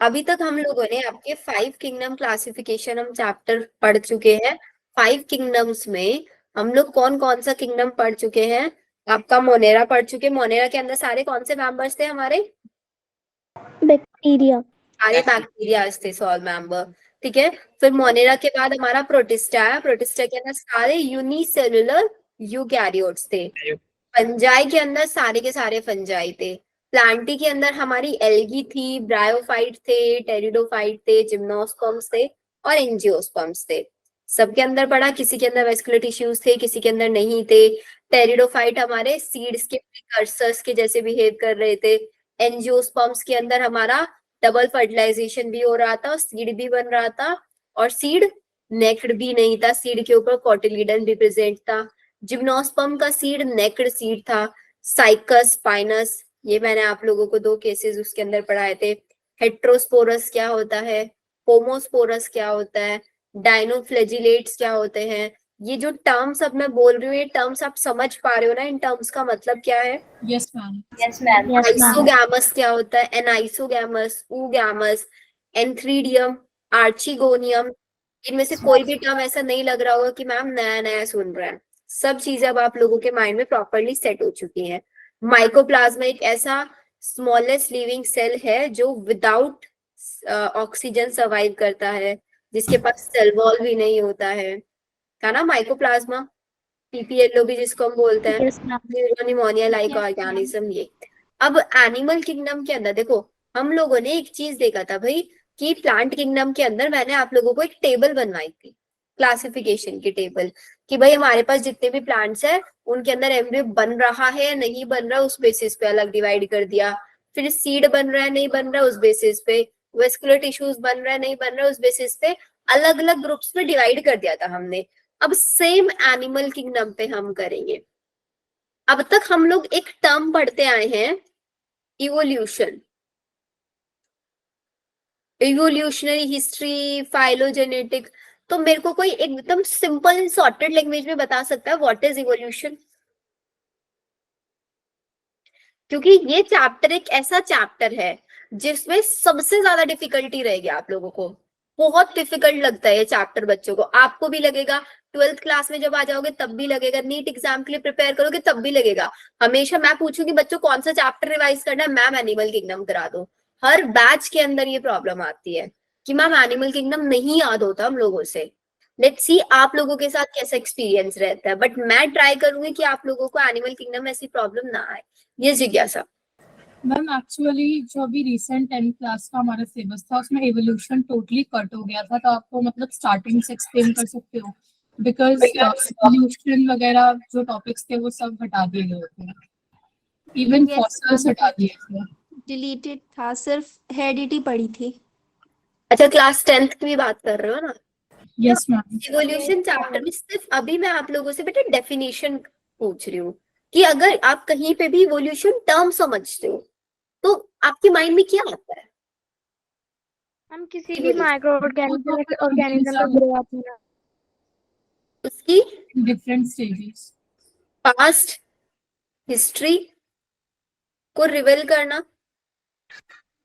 अभी तक हम लोगों ने आपके 5 किंगडम क्लासिफिकेशन हम चैप्टर पढ़ चुके हैं। 5 किंगडम्स में हम लोग कौन कौन सा किंगडम पढ़ चुके हैं? आपका मोनेरा पढ़ चुके। मोनेरा के अंदर सारे कौन से मेंबर्स थे हमारे? बैक्टीरिया। सारे बैक्टीरिया थे, सॉल मेंबर। ठीक है। फिर मोनेरा के बाद हमारा प्रोटिस्टा है। प्रोटिस्टा के अंदर सारे यूनिसेलुलर यूकैरियोट्स थे। फंजाई के अंदर सारे के सारे फंजाई थे। प्लांटी के अंदर हमारी एल्गी थी, ब्रायोफाइट थे, टेरिडोफाइट थे, जिम्नोस्पर्म्स थे और एंजियोस्पर्म्स थे। सबके अंदर पड़ा। किसी के अंदर वेस्कुलर टिश्यूज थे, किसी के अंदर नहीं थे। टेरिडोफाइट हमारे सीड्स के प्रिकर्सर्स के जैसे बिहेव कर रहे थे। एंजियोस्पर्म्स के अंदर हमारा डबल फर्टिलाइजेशन भी हो रहा था, सीड भी बन रहा था और सीड नेक्ड भी नहीं था, सीड के ऊपर कोटिलीडन भी प्रेजेंट था। जिम्नोस्पर्म का सीड नेक्ड सीड था। साइकस, स्पाइनस, ये मैंने आप लोगों को 2 केसेस उसके अंदर पढ़ाए थे। हेट्रोस्पोरस क्या होता है, होमोस्पोरस क्या होता है, डाइनोफ्लेजिलेट्स क्या होते हैं। ये जो टर्म्स अब मैं बोल रही हूँ, ये टर्म्स आप समझ पा रहे हो ना? इन टर्म्स का मतलब क्या है? Yes ma'am. Yes ma'am. Isogamous क्या होता है, एनाइसोगैमस, ऊगैमस, एंथ्रीडियम, आर्चिगोनियम। इनमें से कोई भी टर्म ऐसा नहीं लग रहा होगा कि मैम नया नया सुन रहे हैं। सब चीजें अब आप लोगों के माइंड में प्रॉपरली सेट हो चुकी हैं। माइकोप्लाज्मा एक ऐसा स्मॉलेस्ट लिविंग सेल है जो विदाउट ऑक्सीजन सर्वाइव करता है, जिसके पास सेल वॉल भी नहीं होता है ना? माइकोप्लाज्मा, पीपीएलओ भी जिसको हम बोलते हैं, yes ma'am. Pneumonia like organism. ये अब एनिमल किंगडम के अंदर देखो, हम लोगों ने एक चीज देखा था भाई कि प्लांट किंगडम के अंदर मैंने आप लोगों को एक टेबल बनवाई थी, क्लासिफिकेशन की टेबल, कि भाई हमारे पास जितने भी प्लांट्स है उनके अंदर एम्ब्रियो बन रहा है या नहीं बन रहा, उस बेसिस पे अलग डिवाइड कर दिया। फिर सीड बन रहा है नहीं बन रहा, उस बेसिस पे। वेस्कुलर टिश्यूज बन रहा है नहीं बन रहा, उस बेसिस पे अलग अलग ग्रुप्स में डिवाइड कर दिया था हमने। अब सेम एनिमल किंगडम पे हम करेंगे। अब तक हम लोग एक टर्म पढ़ते आए हैं, इवोल्यूशन, इवोल्यूशनरी हिस्ट्री, फाइलोजेनेटिक। तो मेरे को कोई एकदम सिंपल सॉर्टेड लैंग्वेज में बता सकता है व्हाट इज इवोल्यूशन? क्योंकि ये चैप्टर एक ऐसा चैप्टर है जिसमें सबसे ज्यादा डिफिकल्टी रहेगी आप लोगों को। बहुत डिफिकल्ट लगता है ये चैप्टर बच्चों को, आपको भी लगेगा। 12th क्लास में जब आ जाओगे तब भी लगेगा, नीट एग्जाम के लिए प्रिपेयर करोगे तब भी लगेगा। हमेशा मैं पूछूंगी बच्चों कौन सा चैप्टर रिवाइज करना है, मैम एनिमल किंगडम करा दो। हर बैच के अंदर ये प्रॉब्लम आती है कि मैम एनिमल किंगडम नहीं याद होता हम लोगों से। लेट्स सी आप लोगों के साथ कैसा एक्सपीरियंस रहता है, बट मैं ट्राई करूंगी कि आप लोगों को एनिमल किंगडम में ऐसी प्रॉब्लम ना आए। ये जिज्ञासा। मैम एक्चुअली जो अभी रिसेंट 10th क्लास का हमारा सिलेबस था उसमें एवोल्यूशन टोटली कट हो गया था, तो आपको मतलब स्टार्टिंग से एक्सप्लेन कर सकते हो? बिकॉज एवोल्यूशन वगैरह जो टॉपिक्स थे वो सब हटा दिए गए थे, इवन फॉसिल्स हटा दिए थे। डिलीटेड था, सिर्फ हेरिडिटी पड़ी थी। अच्छा, क्लास 10th की भी बात कर रहे हो ना? Yes ma'am. इवोल्यूशन चैप्टर में सिर्फ अभी मैं आप लोगों से बेटा डेफिनेशन पूछ रही हूँ कि अगर आप कहीं पे भी इवोल्यूशन टर्म समझते हो तो आपके माइंड में क्या आता है? हम किसी भी Evolution, माइक्रो ऑर्गेनिज्म या फिर ऑर्गेनिज्म का ग्रो अप होना। उसकी डिफरेंट स्टेजेस। पास्ट हिस्ट्री को रिवील करना।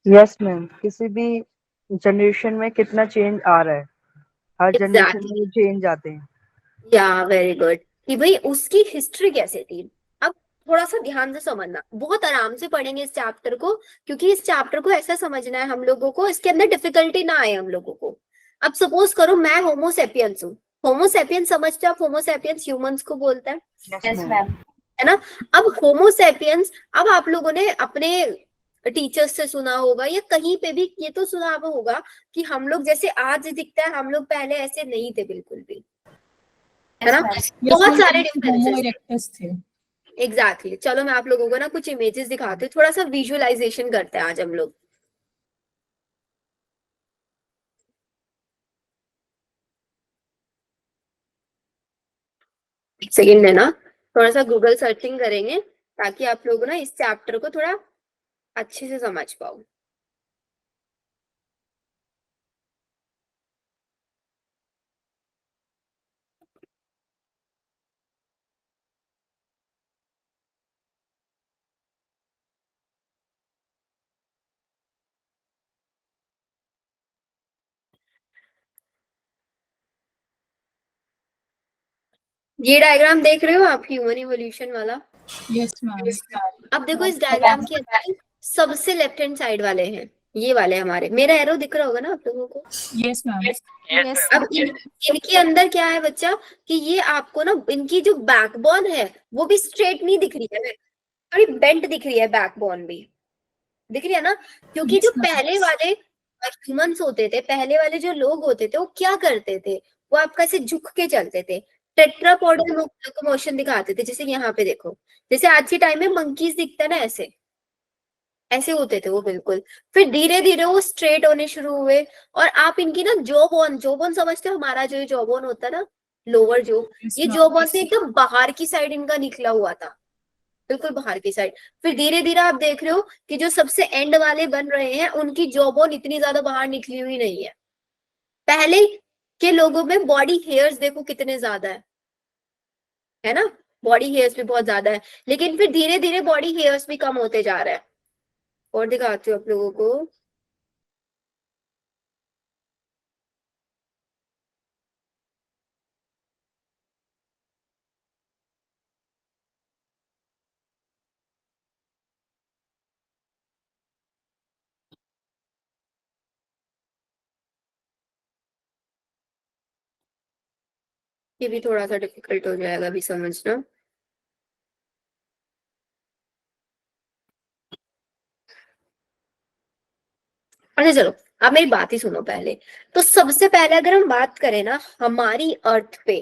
यस मैम, किसी भी जनरेशन में कितना चेंज आ रहा है, हर जनरेशन एग्जैक्टली, में चेंज आते हैं। या वेरी गुड, कि भाई उसकी हिस्ट्री कैसे थी। अब थोड़ा सा ध्यान से समझना, बहुत आराम से पढ़ेंगे इस चैप्टर को, क्योंकि इस चैप्टर को ऐसा समझना है हम लोगों को, इसके अंदर डिफिकल्टी ना आए हम लोगों को। अब सपोज करो मैं होमोसेपियंस हूँ। होमोसेपियंस समझते हो आप? होमोसेपियंस ह्यूमंस को बोलते हैं, यस मैम। है ना? अब होमोसेपियंस, अब आप लोगों ने अपने टीचर्स से सुना होगा या कहीं पे भी ये तो सुना होगा कि हम लोग जैसे आज दिखता है, हम लोग पहले ऐसे नहीं थे बिल्कुल भी, है ना? यस बहुत मैम, सारे होमो डिफरेंसेस। इरेक्टस थे। एग्जैक्टली, चलो मैं आप लोगों को ना कुछ इमेजेस दिखाती हूँ, थोड़ा सा विजुअलाइजेशन करते हैं आज हम लोग। एक सेकेंड में ना थोड़ा सा गूगल सर्चिंग करेंगे ताकि आप लोग ना इस चैप्टर को थोड़ा अच्छे से समझ पाओ। ये डायग्राम देख रहे हो आप, ह्यूमन इवोल्यूशन वाला? Yes ma'am. अब देखो इस डायग्राम के अंदर सबसे लेफ्ट हैंड साइड वाले हैं ये वाले हमारे, मेरा एरो दिख रहा होगा ना आप लोगों को? Yes ma'am. यस अब इनके अंदर क्या है बच्चा, कि ये आपको ना इनकी जो बैकबोन है वो भी स्ट्रेट नहीं दिख रही है, थोड़ी बेंट दिख रही है, बैकबोन भी दिख रही है ना, क्योंकि जो Yes, ma'am. पहले वाले ह्यूमंस होते थे, पहले वाले जो लोग होते थे वो क्या करते थे, वो आपका ऐसे झुक के चलते थे, टेट्रापोडल लोकोमोशन दिखाते थे, जैसे यहाँ पे देखो, जैसे आज के टाइम में मंकीज दिखता है ना, ऐसे ऐसे होते थे वो बिल्कुल। फिर धीरे धीरे वो स्ट्रेट होने शुरू हुए, और आप इनकी ना जॉबोन समझते हो, हमारा जो जॉबोन होता है ना, लोअर जो, Yes, ये ma'am. जॉबोन से एकदम बाहर की साइड इनका निकला हुआ था, बिल्कुल बाहर की साइड। फिर धीरे धीरे आप देख रहे हो कि जो सबसे एंड वाले बन रहे हैं उनकी जॉबोन इतनी ज्यादा बाहर निकली हुई नहीं है। पहले के लोगों में बॉडी हेयर्स देखो कितने ज्यादा है ना, बॉडी हेयर्स भी बहुत ज्यादा है, लेकिन फिर धीरे धीरे बॉडी हेयर्स भी कम होते जा रहा है। और दिखाती हूँ आप लोगों को, ये भी थोड़ा सा डिफिकल्ट हो जाएगा अभी समझना। अच्छा चलो, अब मेरी बात ही सुनो पहले। तो सबसे पहले अगर हम बात करें ना, हमारी अर्थ पे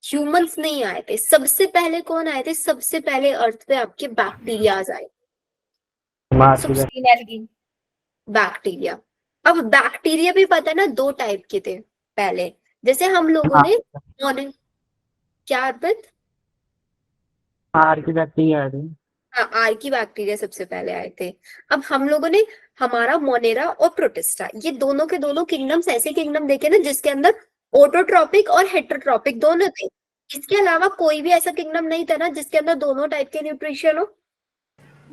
ह्यूमंस नहीं आए थे, सबसे पहले कौन आए थे? सबसे पहले अर्थ पे आपके बैक्टीरियाज आए, बैक्टीरिया। अब बैक्टीरिया भी पता है ना, दो टाइप के थे पहले, जैसे हम लोगों ने क्या अर्पित, हाँ आर्की बैक्टीरिया सबसे पहले आए थे। अब हम लोगों ने हमारा मोनेरा और प्रोटिस्टा, ये दोनों के दोनों किंगडम्स ऐसे किंगडम देखे ना जिसके अंदर ऑटोट्रॉपिक और हेटेरोट्रॉपिक दोनों थे। इसके अलावा कोई भी ऐसा किंगडम नहीं था ना जिसके अंदर दोनों टाइप के न्यूट्रिशन हो।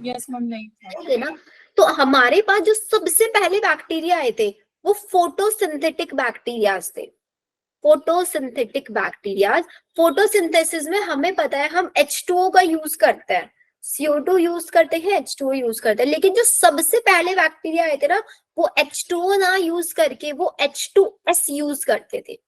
यस मैम, नहीं था। है ना, तो हमारे पास जो सबसे पहले बैक्टीरिया आए थे वो फोटोसिंथेटिक बैक्टीरियाज थे। फोटोसिंथेटिक बैक्टीरियाज, फोटोसिंथेसिस में हमें पता है हम H2O का यूज करते हैं, CO2 यूज करते हैं, H2O यूज करते हैं, लेकिन जो सबसे पहले बैक्टीरिया आए थे ना वो H2O ना यूज करके वो H2S यूज करते थे,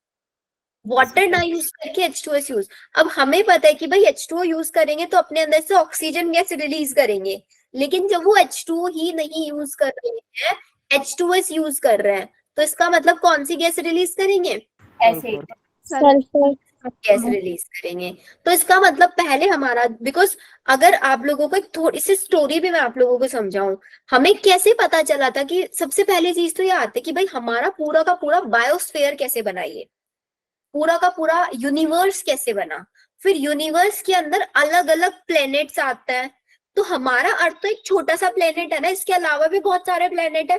वाटर ना यूज करके H2S यूज। अब हमें पता है कि भाई H2O यूज करेंगे तो अपने अंदर से ऑक्सीजन गैस रिलीज करेंगे, लेकिन जब वो H2O ही नहीं यूज कर रहे हैं, H2S यूज कर रहे हैं, तो इसका मतलब कौन सी गैस रिलीज करेंगे? ऐसे सल्फर गैस रिलीज करेंगे। तो इसका मतलब पहले हमारा, बिकॉज अगर आप लोगों को एक थोड़ी सी स्टोरी भी मैं आप लोगों को समझाऊं, हमें कैसे पता चला था कि सबसे पहले चीज तो ये आती है कि भाई हमारा पूरा का पूरा बायोस्फीयर कैसे बना, ये पूरा का पूरा यूनिवर्स कैसे बना, फिर यूनिवर्स के अंदर अलग अलग प्लेनेट्स आते हैं। तो हमारा अर्थ तो एक छोटा सा प्लेनेट है ना, इसके अलावा भी बहुत सारे प्लेनेट है,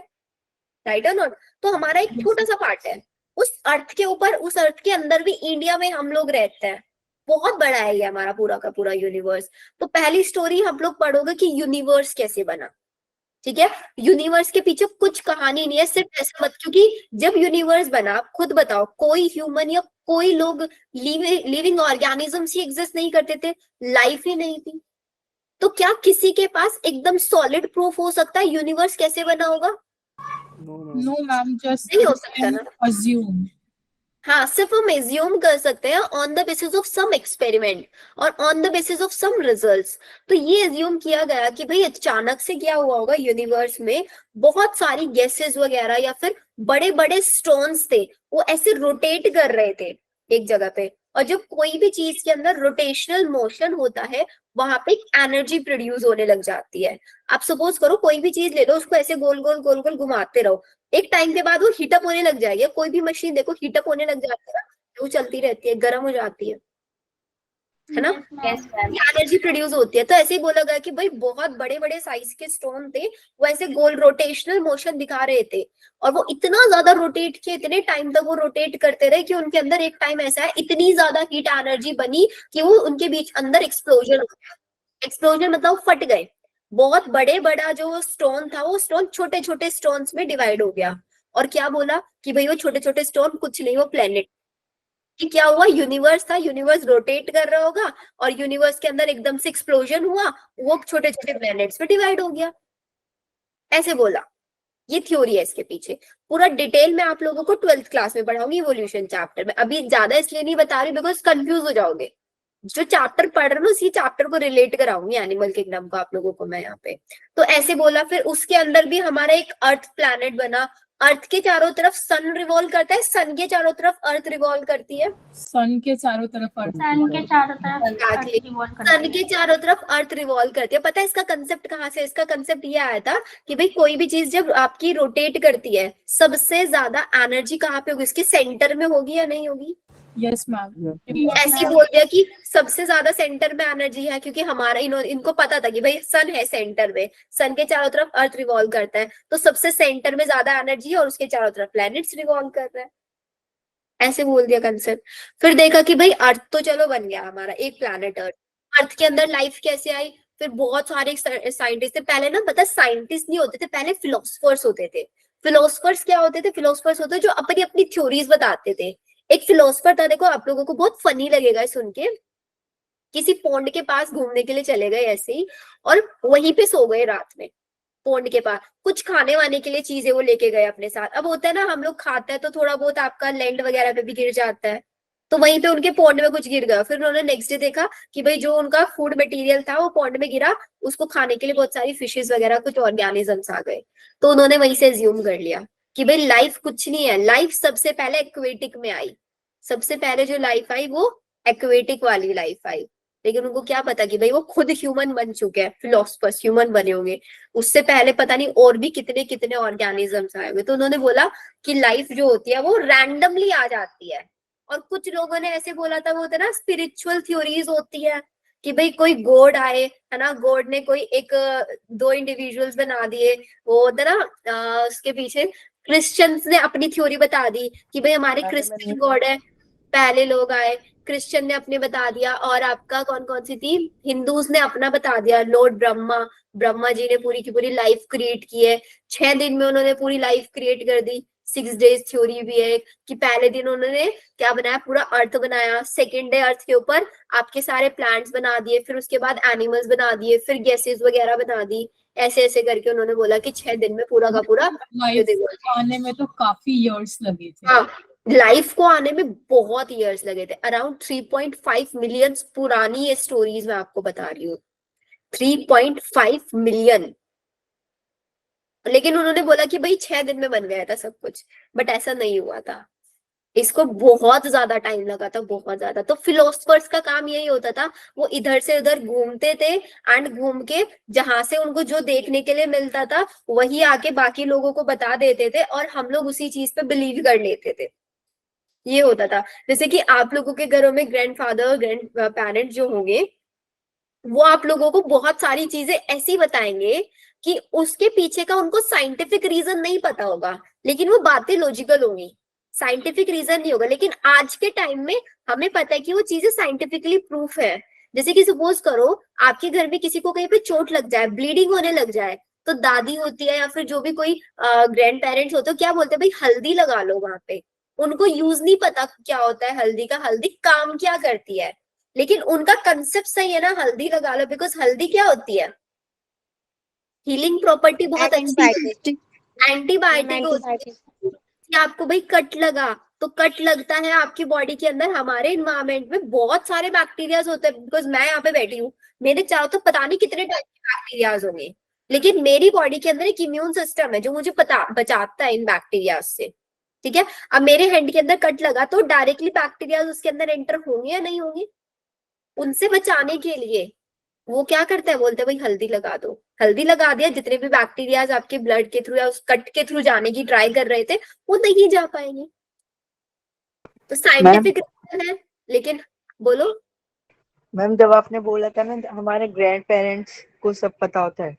राइट और नॉट? तो हमारा एक छोटा सा पार्ट है उस अर्थ के ऊपर, उस अर्थ के अंदर भी इंडिया में हम लोग रहते हैं, बहुत बड़ा है ये हमारा पूरा का पूरा यूनिवर्स। तो पहली स्टोरी हम लोग पढ़ोगे कि यूनिवर्स कैसे बना, ठीक है? यूनिवर्स के पीछे कुछ कहानी नहीं है, सिर्फ ऐसा मत, क्योंकि जब यूनिवर्स बना, आप खुद बताओ, कोई ह्यूमन या कोई लोग लिविंग ऑर्गेनिजम्स ही एग्जिस्ट नहीं करते थे, लाइफ ही नहीं थी, तो क्या किसी के पास एकदम सॉलिड प्रूफ हो सकता है यूनिवर्स कैसे बना होगा? नो मैम, जस्ट नहीं हो सकता ना। अज्यूम। हाँ, सिर्फ हम एज्यूम कर सकते हैं on the basis of some experiment और on the basis of some results. तो ये एज्यूम किया गया कि भाई अचानक से क्या हुआ होगा, यूनिवर्स में बहुत सारी गैसेस वगैरह या फिर बड़े बड़े स्टोन्स थे, वो ऐसे रोटेट कर रहे थे एक जगह पे, और जब कोई भी चीज के अंदर रोटेशनल मोशन होता है वहां पे एक एनर्जी प्रोड्यूस होने लग जाती है। आप सपोज करो कोई भी चीज ले लो, उसको ऐसे गोल गोल गोल गोल घुमाते रहो, एक टाइम के बाद वो हीटअप होने लग जाएगी। कोई भी मशीन देखो हीटअप होने लग जाती है, वो चलती रहती है, गर्म हो जाती है ना, एनर्जी प्रोड्यूस होती है। तो ऐसे ही बोला गया कि भाई बहुत बड़े बड़े साइज के स्टोन थे, वो ऐसे गोल रोटेशनल मोशन दिखा रहे थे, और वो इतना ज्यादा रोटेट किए, इतने टाइम तक वो रोटेट करते रहे कि उनके अंदर एक टाइम ऐसा है इतनी ज्यादा हीट एनर्जी बनी कि वो उनके बीच अंदर एक्सप्लोजन हो गया। एक्सप्लोजन मतलब फट गए, बहुत बड़े बड़ा जो स्टोन था वो स्टोन छोटे छोटे स्टोन्स में डिवाइड हो गया, और क्या बोला कि भाई वो छोटे छोटे स्टोन कुछ नहीं, वो प्लेनेट। कि क्या हुआ, यूनिवर्स था, यूनिवर्स रोटेट कर रहा होगा और यूनिवर्स के अंदर एकदम से एक्सप्लोजन हुआ, वो छोटे छोटे प्लैनेट्स में डिवाइड हो गया, ऐसे बोला। ये थ्योरी है इसके पीछे। पूरा डिटेल में आप लोगों को 12th क्लास में पढ़ाऊंगी इवोल्यूशन चैप्टर में, अभी ज्यादा इसलिए नहीं बता रही बिकॉज कंफ्यूज हो जाओगे। जो चैप्टर पढ़ रहे हो उसी चैप्टर को रिलेट कराऊंगी एनिमल किंगडम को आप लोगों को मैं यहाँ पे। तो ऐसे बोला, फिर उसके अंदर भी हमारा एक अर्थ प्लैनेट बना, अर्थ के चारों तरफ सन रिवॉल्व करता है, सन के चारों तरफ अर्थ रिवॉल्व करती है, सन के चारों तरफ अर्थ सन के चारों तरफ Exactly. अर्थ रिवॉल्व करती सन है। के चारों तरफ अर्थ रिवॉल्व करती है। पता है इसका कंसेप्ट कहाँ से? इसका कंसेप्ट ये आया था कि भाई कोई भी चीज जब आपकी रोटेट करती है, सबसे ज्यादा एनर्जी कहाँ पे होगी, इसके सेंटर में होगी या नहीं होगी? Yes ma'am. ऐसे ही बोल दिया कि सबसे ज्यादा सेंटर में एनर्जी है, क्योंकि हमारा इनको पता था कि भाई सन है सेंटर में, सन के चारों तरफ अर्थ रिवॉल्व करता है, तो सबसे सेंटर में ज्यादा एनर्जी है और उसके चारों तरफ प्लैनेट्स रिवॉल्व कर रहे हैं, ऐसे बोल दिया कंसेप्ट। फिर देखा कि भाई अर्थ तो चलो बन गया हमारा एक प्लैनेट अर्थ, अर्थ के अंदर लाइफ कैसे आई? फिर बहुत सारे साइंटिस्ट थे पहले ना, पता साइंटिस्ट नहीं होते थे पहले, फिलोसफर्स होते थे। फिलोसफर्स क्या होते थे? फिलोसफर्स होते जो अपनी अपनी थ्योरीज बताते थे। एक फिलोसफर था, देखो आप लोगों को बहुत फनी लगेगा सुन के, किसी पौंड के पास घूमने के लिए चले गए ऐसे ही और वहीं पे सो गए रात में, पौंड के पास। कुछ खाने वाने के लिए चीजें वो लेके गए अपने साथ। अब होता है ना हम लोग खाते हैं तो थोड़ा बहुत आपका लैंड वगैरह पे भी गिर जाता है, तो वहीं पे उनके पौंड में कुछ गिर गया। फिर उन्होंने नेक्स्ट डे देखा कि भाई जो उनका फूड मटेरियल था वो पौंड में गिरा, उसको खाने के लिए बहुत सारी फिशेस वगैरह कुछ ऑर्गेनिजम्स आ गए। तो उन्होंने वहीं से एज्यूम कर लिया कि भाई लाइफ कुछ नहीं है, लाइफ सबसे पहले एक्वेटिक में आई, सबसे पहले जो लाइफ आई वो एक्वेटिक वाली लाइफ आई। लेकिन उनको क्या पता कि भाई वो खुद ह्यूमन बन चुके हैं, फिलोसफर्स ह्यूमन बने होंगे, उससे पहले पता नहीं और भी कितने कितने ऑर्गेनिजम्स आए होंगे। तो उन्होंने बोला कि लाइफ जो होती है वो रैंडमली आ जाती है। और कुछ लोगों ने ऐसे बोला था, वो होता है ना स्पिरिचुअल थ्योरीज होती है कि भाई कोई गॉड आए, है ना, गॉड ने कोई एक दो इंडिविजुअल्स बना दिए, वो होता है ना उसके पीछे क्रिश्चियंस ने अपनी थ्योरी बता दी कि भाई हमारे क्रिश्चियन गॉड है, पहले लोग आए, क्रिश्चियन ने अपने बता दिया। और आपका कौन कौन सी थी, हिंदूज ने अपना बता दिया, लॉर्ड ब्रह्मा, ब्रह्मा जी ने पूरी की पूरी लाइफ क्रिएट की है, 6 दिन में उन्होंने पूरी लाइफ क्रिएट कर दी। 6 डेज थ्योरी भी है कि पहले दिन उन्होंने क्या बनाया, पूरा अर्थ बनाया, सेकेंड डे अर्थ के ऊपर आपके सारे प्लांट्स बना दिए, फिर उसके बाद एनिमल्स बना दिए, फिर गैसेस वगैरह बना दी। ऐसे ऐसे करके उन्होंने बोला कि 6 दिन में पूरा का पूरा लाइफ आने में तो काफी इयर्स लगे थे। हाँ, लाइफ को आने में बहुत इयर्स लगे थे, अराउंड 3.5 मिलियन पुरानी ये स्टोरीज मैं आपको बता रही हूँ, 3.5 मिलियन। लेकिन उन्होंने बोला कि भाई 6 दिन में बन गया था सब कुछ, बट ऐसा नहीं हुआ था, इसको बहुत ज्यादा टाइम लगा था, बहुत ज्यादा। तो फिलोसफर्स का काम यही होता था, वो इधर से उधर घूमते थे एंड घूम के जहां से उनको जो देखने के लिए मिलता था वही आके बाकी लोगों को बता देते थे और हम लोग उसी चीज पे बिलीव कर लेते थे। ये होता था। जैसे कि आप लोगों के घरों में ग्रैंडफादर ग्रैंड पेरेंट्स जो होंगे वो आप लोगों को बहुत सारी चीजें ऐसी बताएंगे कि उसके पीछे का उनको साइंटिफिक रीजन नहीं पता होगा, लेकिन वो बातें लॉजिकल होंगी, साइंटिफिक रीजन नहीं होगा। लेकिन आज के टाइम में हमें पता है कि वो चीजें साइंटिफिकली प्रूफ है। जैसे कि सपोज करो आपके घर में किसी को कहीं पे चोट लग जाए, ब्लीडिंग होने लग जाए, तो दादी होती है या फिर जो भी कोई ग्रैंड पेरेंट्स होते हैं, क्या बोलते हैं, भाई हल्दी लगा लो वहां पे। उनको यूज नहीं पता क्या होता है हल्दी का, हल्दी काम क्या करती है, लेकिन उनका कंसेप्ट सही है ना, हल्दी लगा लो, बिकॉज हल्दी क्या होती है, हीलिंग प्रॉपर्टी बहुत अच्छी है, एंटीबायोटिक होती है। कि आपको भाई कट लगा तो कट लगता है आपकी बॉडी के अंदर, हमारे इन्वायरमेंट में बहुत सारे बैक्टीरियाज होते हैं, बिकॉज मैं यहाँ पे बैठी हूँ, मेरे चारों तो पता नहीं कितने टाइप के बैक्टीरियाज होंगे, लेकिन मेरी बॉडी के अंदर एक इम्यून सिस्टम है जो मुझे पता बचाता है इन बैक्टीरियाज से। ठीक है, अब मेरे हैंड के अंदर कट लगा तो डायरेक्टली बैक्टीरियाज उसके अंदर एंटर होंगे या नहीं होंगे, उनसे बचाने के लिए वो क्या करता है, बोलते हैं भाई हल्दी लगा दो, हल्दी लगा दिया, जितने भी बैक्टीरियाज आपके ब्लड के थ्रू या उस कट के थ्रू जाने की ट्राई कर रहे थे वो नहीं जा पाएंगे। तो साइंटिफिक है, लेकिन बोलो। मैम जब आपने बोला था ना हमारे ग्रैंड पेरेंट्स को सब पता होता है,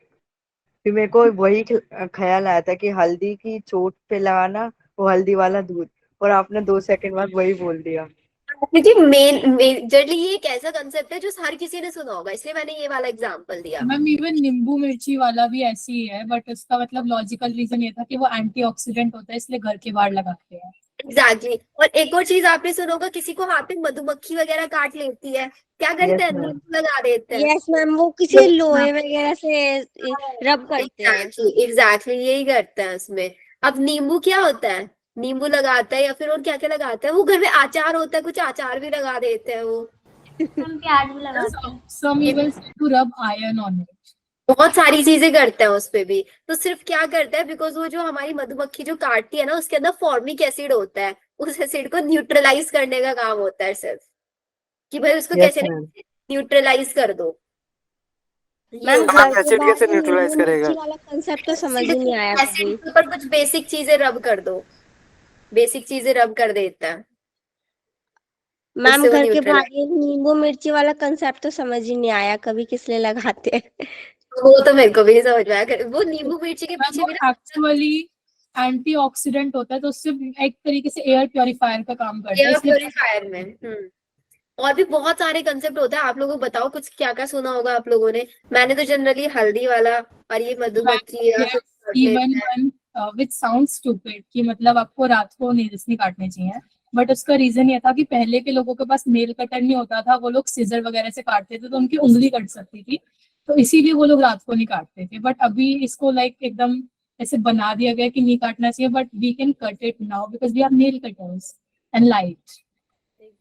फिर मेरे को वही ख्याल आया था कि हल्दी की चोट पे लगाना वो हल्दी वाला दूध, और आपने 2 सेकंड बाद वही बोल दिया। जी मेजरली ये एक ऐसा कंसेप्ट है जो हर किसी ने सुना होगा, इसलिए मैंने ये वाला एग्जांपल दिया। मैम इवन नींबू मिर्ची वाला भी ऐसी ही है, बट उसका मतलब लॉजिकल रीजन ये था कि वो एंटीऑक्सीडेंट होता है इसलिए घर के बाहर लगाते हैं। एग्जैक्टली। और एक और चीज आपने सुना होगा, किसी को हाथ में मधुमक्खी वगैरह काट लेती है, क्या करते यस हैं, मैम। नींबू लगा देते हैं। यस मैम, वो किसी लोहे वगैरह से रब करते हैं। एग्जैक्टली यही करते हैं उसमें। अब नींबू क्या होता है, नींबू लगाता है, या फिर और क्या क्या लगाता है, वो घर में अचार होता है, कुछ अचार भी लगा देते हैं वो। हम प्याज भी लगाते हैं। Some even say to rub iron on it. बहुत सारी चीजें करते हैं उस पे भी। तो सिर्फ क्या करता है, बिकॉज वो जो हमारी मधुमक्खी जो काटती है ना, उसके अंदर फॉर्मिक एसिड होता है, उस एसिड को न्यूट्रलाइज करने का काम होता है सिर्फ, कि भाई उसको यस कैसे मैम। न्यूट्रलाइज कर दो। ये मैम होता घर है। के एसिड कैसे बाहर न्यूट्रलाइज नींबू करेगा? मिर्ची वाला कंसेप्ट तो समझ ही नहीं आया एसिड कभी। के ऊपर कुछ बेसिक चीजें रब कर दो, बेसिक चीजें रब कर देता है, मैम उससे वो घर के न्यूट्रलाइज। बाहर ये नींबू मिर्ची वाला कंसेप्ट तो समझ ही नहीं आया कभी, किस लिए लगाते हैं। वो तो मेरे को भी नहीं समझ में आया, वो नींबू मिर्ची के मैम पीछे वो भी ना। एक्चुअली एंटीऑक्सीडेंट होता है, तो उससे एक तरीके से एयर प्योरीफायर का काम करता है, एयर इसलिए प्योरीफायर में। और भी बहुत सारे कंसेप्ट होता है। आप लोगों को बताओ कुछ क्या क्या सुना होगा आप लोगों ने। मैंने तो जनरली हल्दी वाला, और ये मधुमक्खी या फिर काट इवन लेते हैं। वन विच साउंड स्टूपिड कि मतलब आपको रात को नेल्स नहीं काटने चाहिए, बट उसका रीजन ये था कि पहले के लोगों के पास नेल कटर नहीं होता था, वो लोग सीजर वगैरह से काटते थे तो उनकी उंगली कट सकती थी, तो इसीलिए वो लोग रात को नहीं काटते थे। बट अभी इसको लाइक एकदम ऐसे बना दिया गया कि नहीं काटना चाहिए, but we can cut it now because we have nail cutters and light.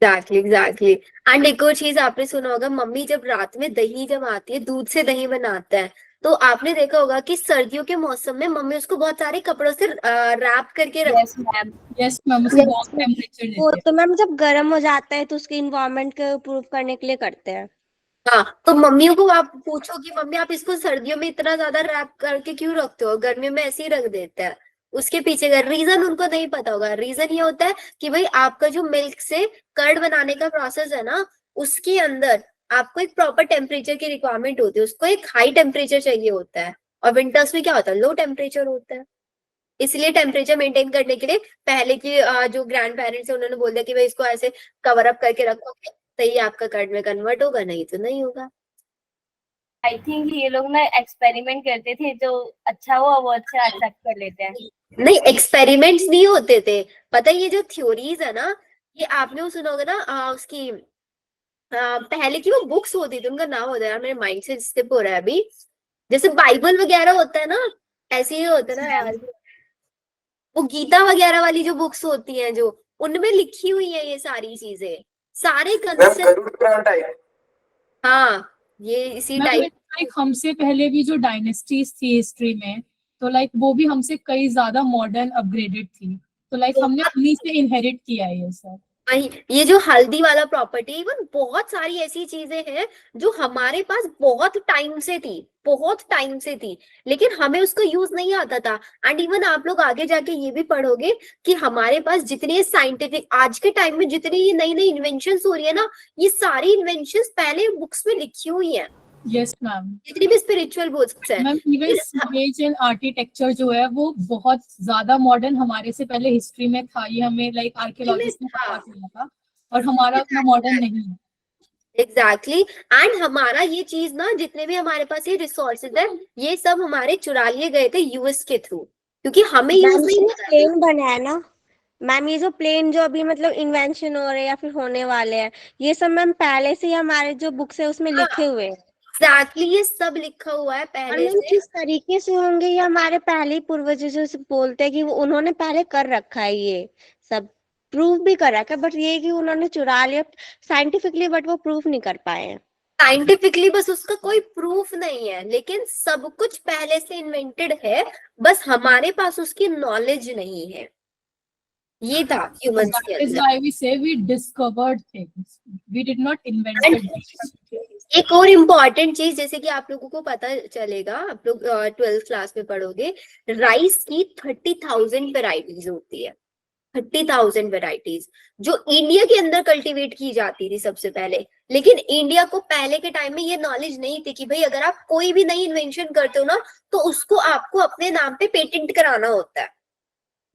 Exactly. And एक और चीज आपने सुना होगा, मम्मी जब रात में दही जमाती है, दूध से दही बनाता है, तो आपने देखा होगा कि सर्दियों के मौसम में मम्मी उसको बहुत सारे कपड़ों से रैप करके रख। Yes ma'am. यस मैम, उसको बहुत टेम्परेचर वो देते हैं। तो मैम जब गर्म हो जाता है तो उसके इन्वायरमेंट को प्रूव करने के लिए करते हैं। हाँ, तो मम्मियों को आप पूछो कि मम्मी आप इसको सर्दियों में इतना ज्यादा रैप करके क्यों रखते हो, गर्मियों में ऐसे ही रख देते हैं। उसके पीछे का रीजन उनको नहीं पता होगा। रीजन ये होता है कि भाई आपका जो मिल्क से कर्ड बनाने का प्रोसेस है ना, उसके अंदर आपको एक प्रॉपर टेम्परेचर की रिक्वायरमेंट होती है, उसको एक हाई टेम्परेचर चाहिए होता है। और विंटर्स में क्या होता है, लो टेम्परेचर होता है। इसलिए टेम्परेचर मेंटेन करने के लिए पहले की जो ग्रैंड पेरेंट्स है, उन्होंने बोल दिया कि भाई इसको ऐसे कवर अप करके रखोगे तो ही आपका कर्ड में कन्वर्ट होगा, नहीं तो नहीं होगा। आई थिंक ये लोग ना एक्सपेरिमेंट करते थे, जो अच्छा हुआ वो अच्छा एक्सेप्ट कर लेते हैं। नहीं, एक्सपेरिमेंट्स नहीं होते थे। पता है ये जो थ्योरीज है ना, ये आपने वो सुना होगा ना, उसकी पहले की वो बुक्स होती थी, उनका नाम होता है यार, मेरे माइंड से स्किप हो रहा है अभी। जैसे बाइबल वगैरह होता है ना, ऐसे ही होता है ना यार। वो गीता वगैरह वाली जो बुक्स होती हैं, जो उनमें लिखी हुई है ये सारी चीजें, सारे कंसेप्ट। गरुड़ पुराण टाइप। हाँ, ये इसी मैम टाइप। लाइक हमसे पहले भी जो डायनेस्टीज थी हिस्ट्री में, तो लाइक वो भी हमसे कई ज्यादा मॉडर्न अपग्रेडेड थी, तो लाइक हमने उन्हीं से इनहेरिट किया है ये सब। वही, ये जो हल्दी वाला प्रॉपर्टी, इवन बहुत सारी ऐसी चीजें हैं जो हमारे पास बहुत टाइम से थी, बहुत टाइम से थी, लेकिन हमें उसको यूज नहीं आता था। एंड इवन आप लोग आगे जाके ये भी पढ़ोगे कि हमारे पास जितने साइंटिफिक आज के टाइम में जितनी ये नई नई इन्वेंशंस हो रही है ना, ये सारी इन्वेंशंस पहले बुक्स में लिखी हुई है। Yes ma'am. जितनी भी स्पिरिचुअल बुक्स है। Ma'am even image and architecture जो है वो बहुत ज्यादा मॉडर्न हमारे से पहले हिस्ट्री में था, ये हमें लाइक आर्कियोलॉजिस्ट ने पता चला था, और हमारा उतना मॉडर्न नहीं है। एग्जैक्टली। एंड हमारा ये चीज ना, जितने भी हमारे पास ये रिसोर्सेज है, ये सब हमारे चुरा लिए गए थे यूएस के थ्रू, क्योंकि हमें यूज मैम नहीं ये पता था। प्लेन बना है ना मैम, ये जो प्लेन जो अभी मतलब इन्वेंशन हो रहे हैं या फिर होने वाले हैं, ये सब मैम पहले से ही हमारे जो बुक्स है उसमें लिखे हुए हैं। एग्जैक्टली, ये सब लिखा हुआ है और पहले मैम से। किस तरीके से होंगे ये हमारे पहले ही पूर्वज जो बोलते हैं कि वो उन्होंने पहले कर रखा है, ये सब प्रूव भी कर रखा है, बट ये है कि उन्होंने चुरा लिया साइंटिफिकली, बट वो प्रूफ नहीं कर पाए हैं। साइंटिफिकली बस उसका कोई प्रूफ नहीं है, लेकिन सब कुछ पहले से इन्वेंटेड है, बस हमारे पास उसकी नॉलेज नहीं है। ये था ह्यूमंस के That is अंदर। why we say we discovered things. We did not invent it. एक और इम्पॉर्टेंट चीज, जैसे कि आप लोगों को पता चलेगा, आप लोग 12th क्लास में पढ़ोगे, राइस की 30,000 वेराइटीज होती है। 30,000 वेराइटीज जो इंडिया के अंदर कल्टीवेट की जाती थी सबसे पहले। लेकिन इंडिया को पहले के टाइम में ये नॉलेज नहीं थी कि भाई अगर आप कोई भी नई इन्वेंशन करते हो ना, तो उसको आपको अपने नाम पे पेटेंट कराना होता है।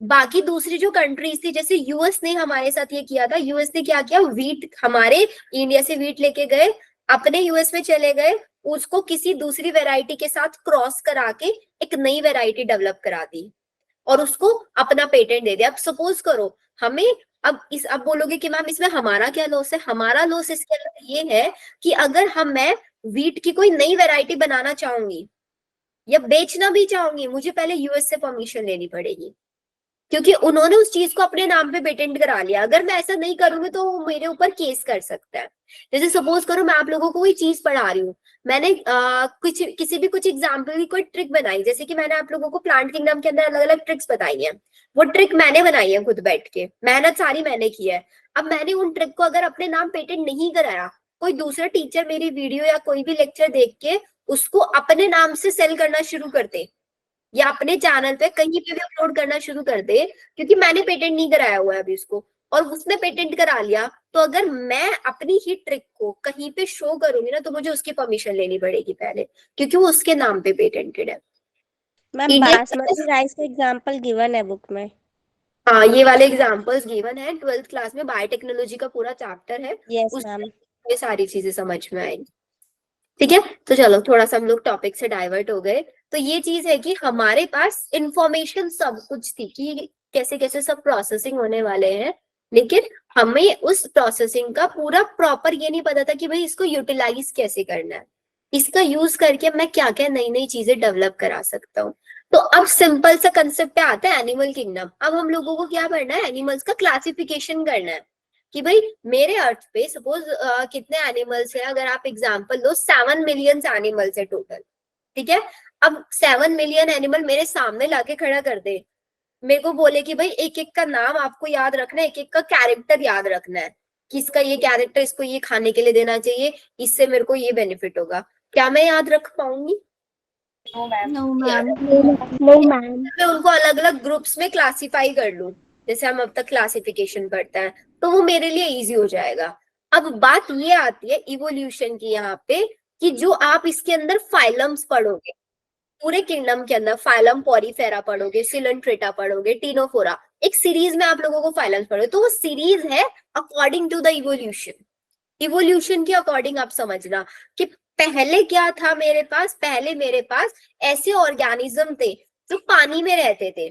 बाकी दूसरी जो कंट्रीज थी, जैसे यूएस ने हमारे साथ ये किया था। यूएस ने क्या किया, वीट हमारे इंडिया से वीट लेके गए, अपने यूएस में चले गए, उसको किसी दूसरी वेराइटी के साथ क्रॉस करा के एक नई वेराइटी डेवलप करा दी। और उसको अपना पेटेंट दे दिया। अब सपोज करो हमें अब बोलोगे कि मैम इसमें हमारा क्या लॉस है? हमारा लॉस इसके अंदर ये है कि अगर मैं वीट की कोई नई वैरायटी बनाना चाहूंगी या बेचना भी चाहूंगी, मुझे पहले यूएस से परमिशन लेनी पड़ेगी, क्योंकि उन्होंने उस चीज को अपने नाम पे पेटेंट करा लिया। अगर मैं ऐसा नहीं करूंगी तो वो मेरे ऊपर केस कर सकता है। जैसे सपोज करो मैं आप लोगों को कोई चीज पढ़ा रही हूँ, मैंने कुछ किसी भी कुछ एग्जाम्पल की कोई ट्रिक बनाई, जैसे कि मैंने आप लोगों को प्लांट किंगडम के अंदर अलग अलग ट्रिक्स बताई हैं, वो ट्रिक मैंने बनाई है खुद बैठ के, मेहनत सारी मैंने की है। अब मैंने उन ट्रिक को अगर अपने नाम पेटेंट नहीं कराया, कोई दूसरा टीचर मेरी वीडियो या कोई भी लेक्चर देख के उसको अपने नाम से सेल करना शुरू करते या अपने चैनल पे कहीं पे भी अपलोड करना शुरू कर दे, क्योंकि मैंने पेटेंट नहीं कराया हुआ है अभी उसको और उसने पेटेंट करा लिया, तो अगर मैं अपनी ही ट्रिक को कहीं पे शो करूंगी ना तो मुझे उसकी परमिशन लेनी पड़ेगी पहले, क्योंकि वो उसके नाम पे पेटेंटेड है। मैम इंडिया बासमती राइस का एग्जांपल गिवन है बुक में। हाँ, ये वाले एग्जांपल्स गिवन है 12th क्लास में, बायोटेक्नोलॉजी का पूरा चैप्टर है, यस उसमें मैम। ये सारी चीजें समझ में आएंगी। ठीक है, तो चलो थोड़ा सा हम लोग टॉपिक से डाइवर्ट हो गए। तो ये चीज है कि हमारे पास इंफॉर्मेशन सब कुछ थी कि कैसे कैसे सब प्रोसेसिंग होने वाले हैं, लेकिन हमें उस प्रोसेसिंग का पूरा प्रॉपर ये नहीं पता था कि भाई इसको यूटिलाइज कैसे करना है, इसका यूज करके मैं क्या क्या नई नई चीजें डेवलप करा सकता हूँ। तो अब सिंपल सा कंसेप्ट पे आता है एनिमल किंगडम। अब हम लोगों को क्या करना है, एनिमल्स का क्लासिफिकेशन करना है कि भाई मेरे अर्थ पे सपोज कितने एनिमल्स है, अगर आप एग्जांपल लो 7 मिलियन एनिमल्स है टोटल। ठीक है, अब 7 मिलियन एनिमल मेरे सामने लाके खड़ा कर दे, मेरे को बोले कि भाई एक एक का नाम आपको याद रखना है, एक एक का कैरेक्टर याद रखना है कि इसका ये कैरेक्टर इसको ये खाने के लिए देना चाहिए, इससे मेरे को ये बेनिफिट होगा, क्या मैं याद रख पाऊंगी? No ma'am. No ma'am. नहीं मैम। मैं उनको अलग अलग ग्रुप्स में क्लासिफाई कर लूं, जैसे हम अब तक क्लासिफिकेशन पढ़ते हैं, तो वो मेरे लिए इजी हो जाएगा। अब बात ये आती है इवोल्यूशन की यहाँ पे, कि जो आप इसके अंदर फाइलम्स पढ़ोगे, पूरे किंगडम के अंदर फाइलम पॉरीफेरा पढ़ोगे, सिलेंट्रेटा पढ़ोगे, टीनोफोरा, एक सीरीज में आप लोगों को फाइलम्स पढ़ोगे, तो वो सीरीज है according to the evolution. Evolution के अकॉर्डिंग आप समझना कि पहले क्या था मेरे पास, पहले मेरे पास ऐसे ऑर्गेनिज्म थे जो पानी में रहते थे,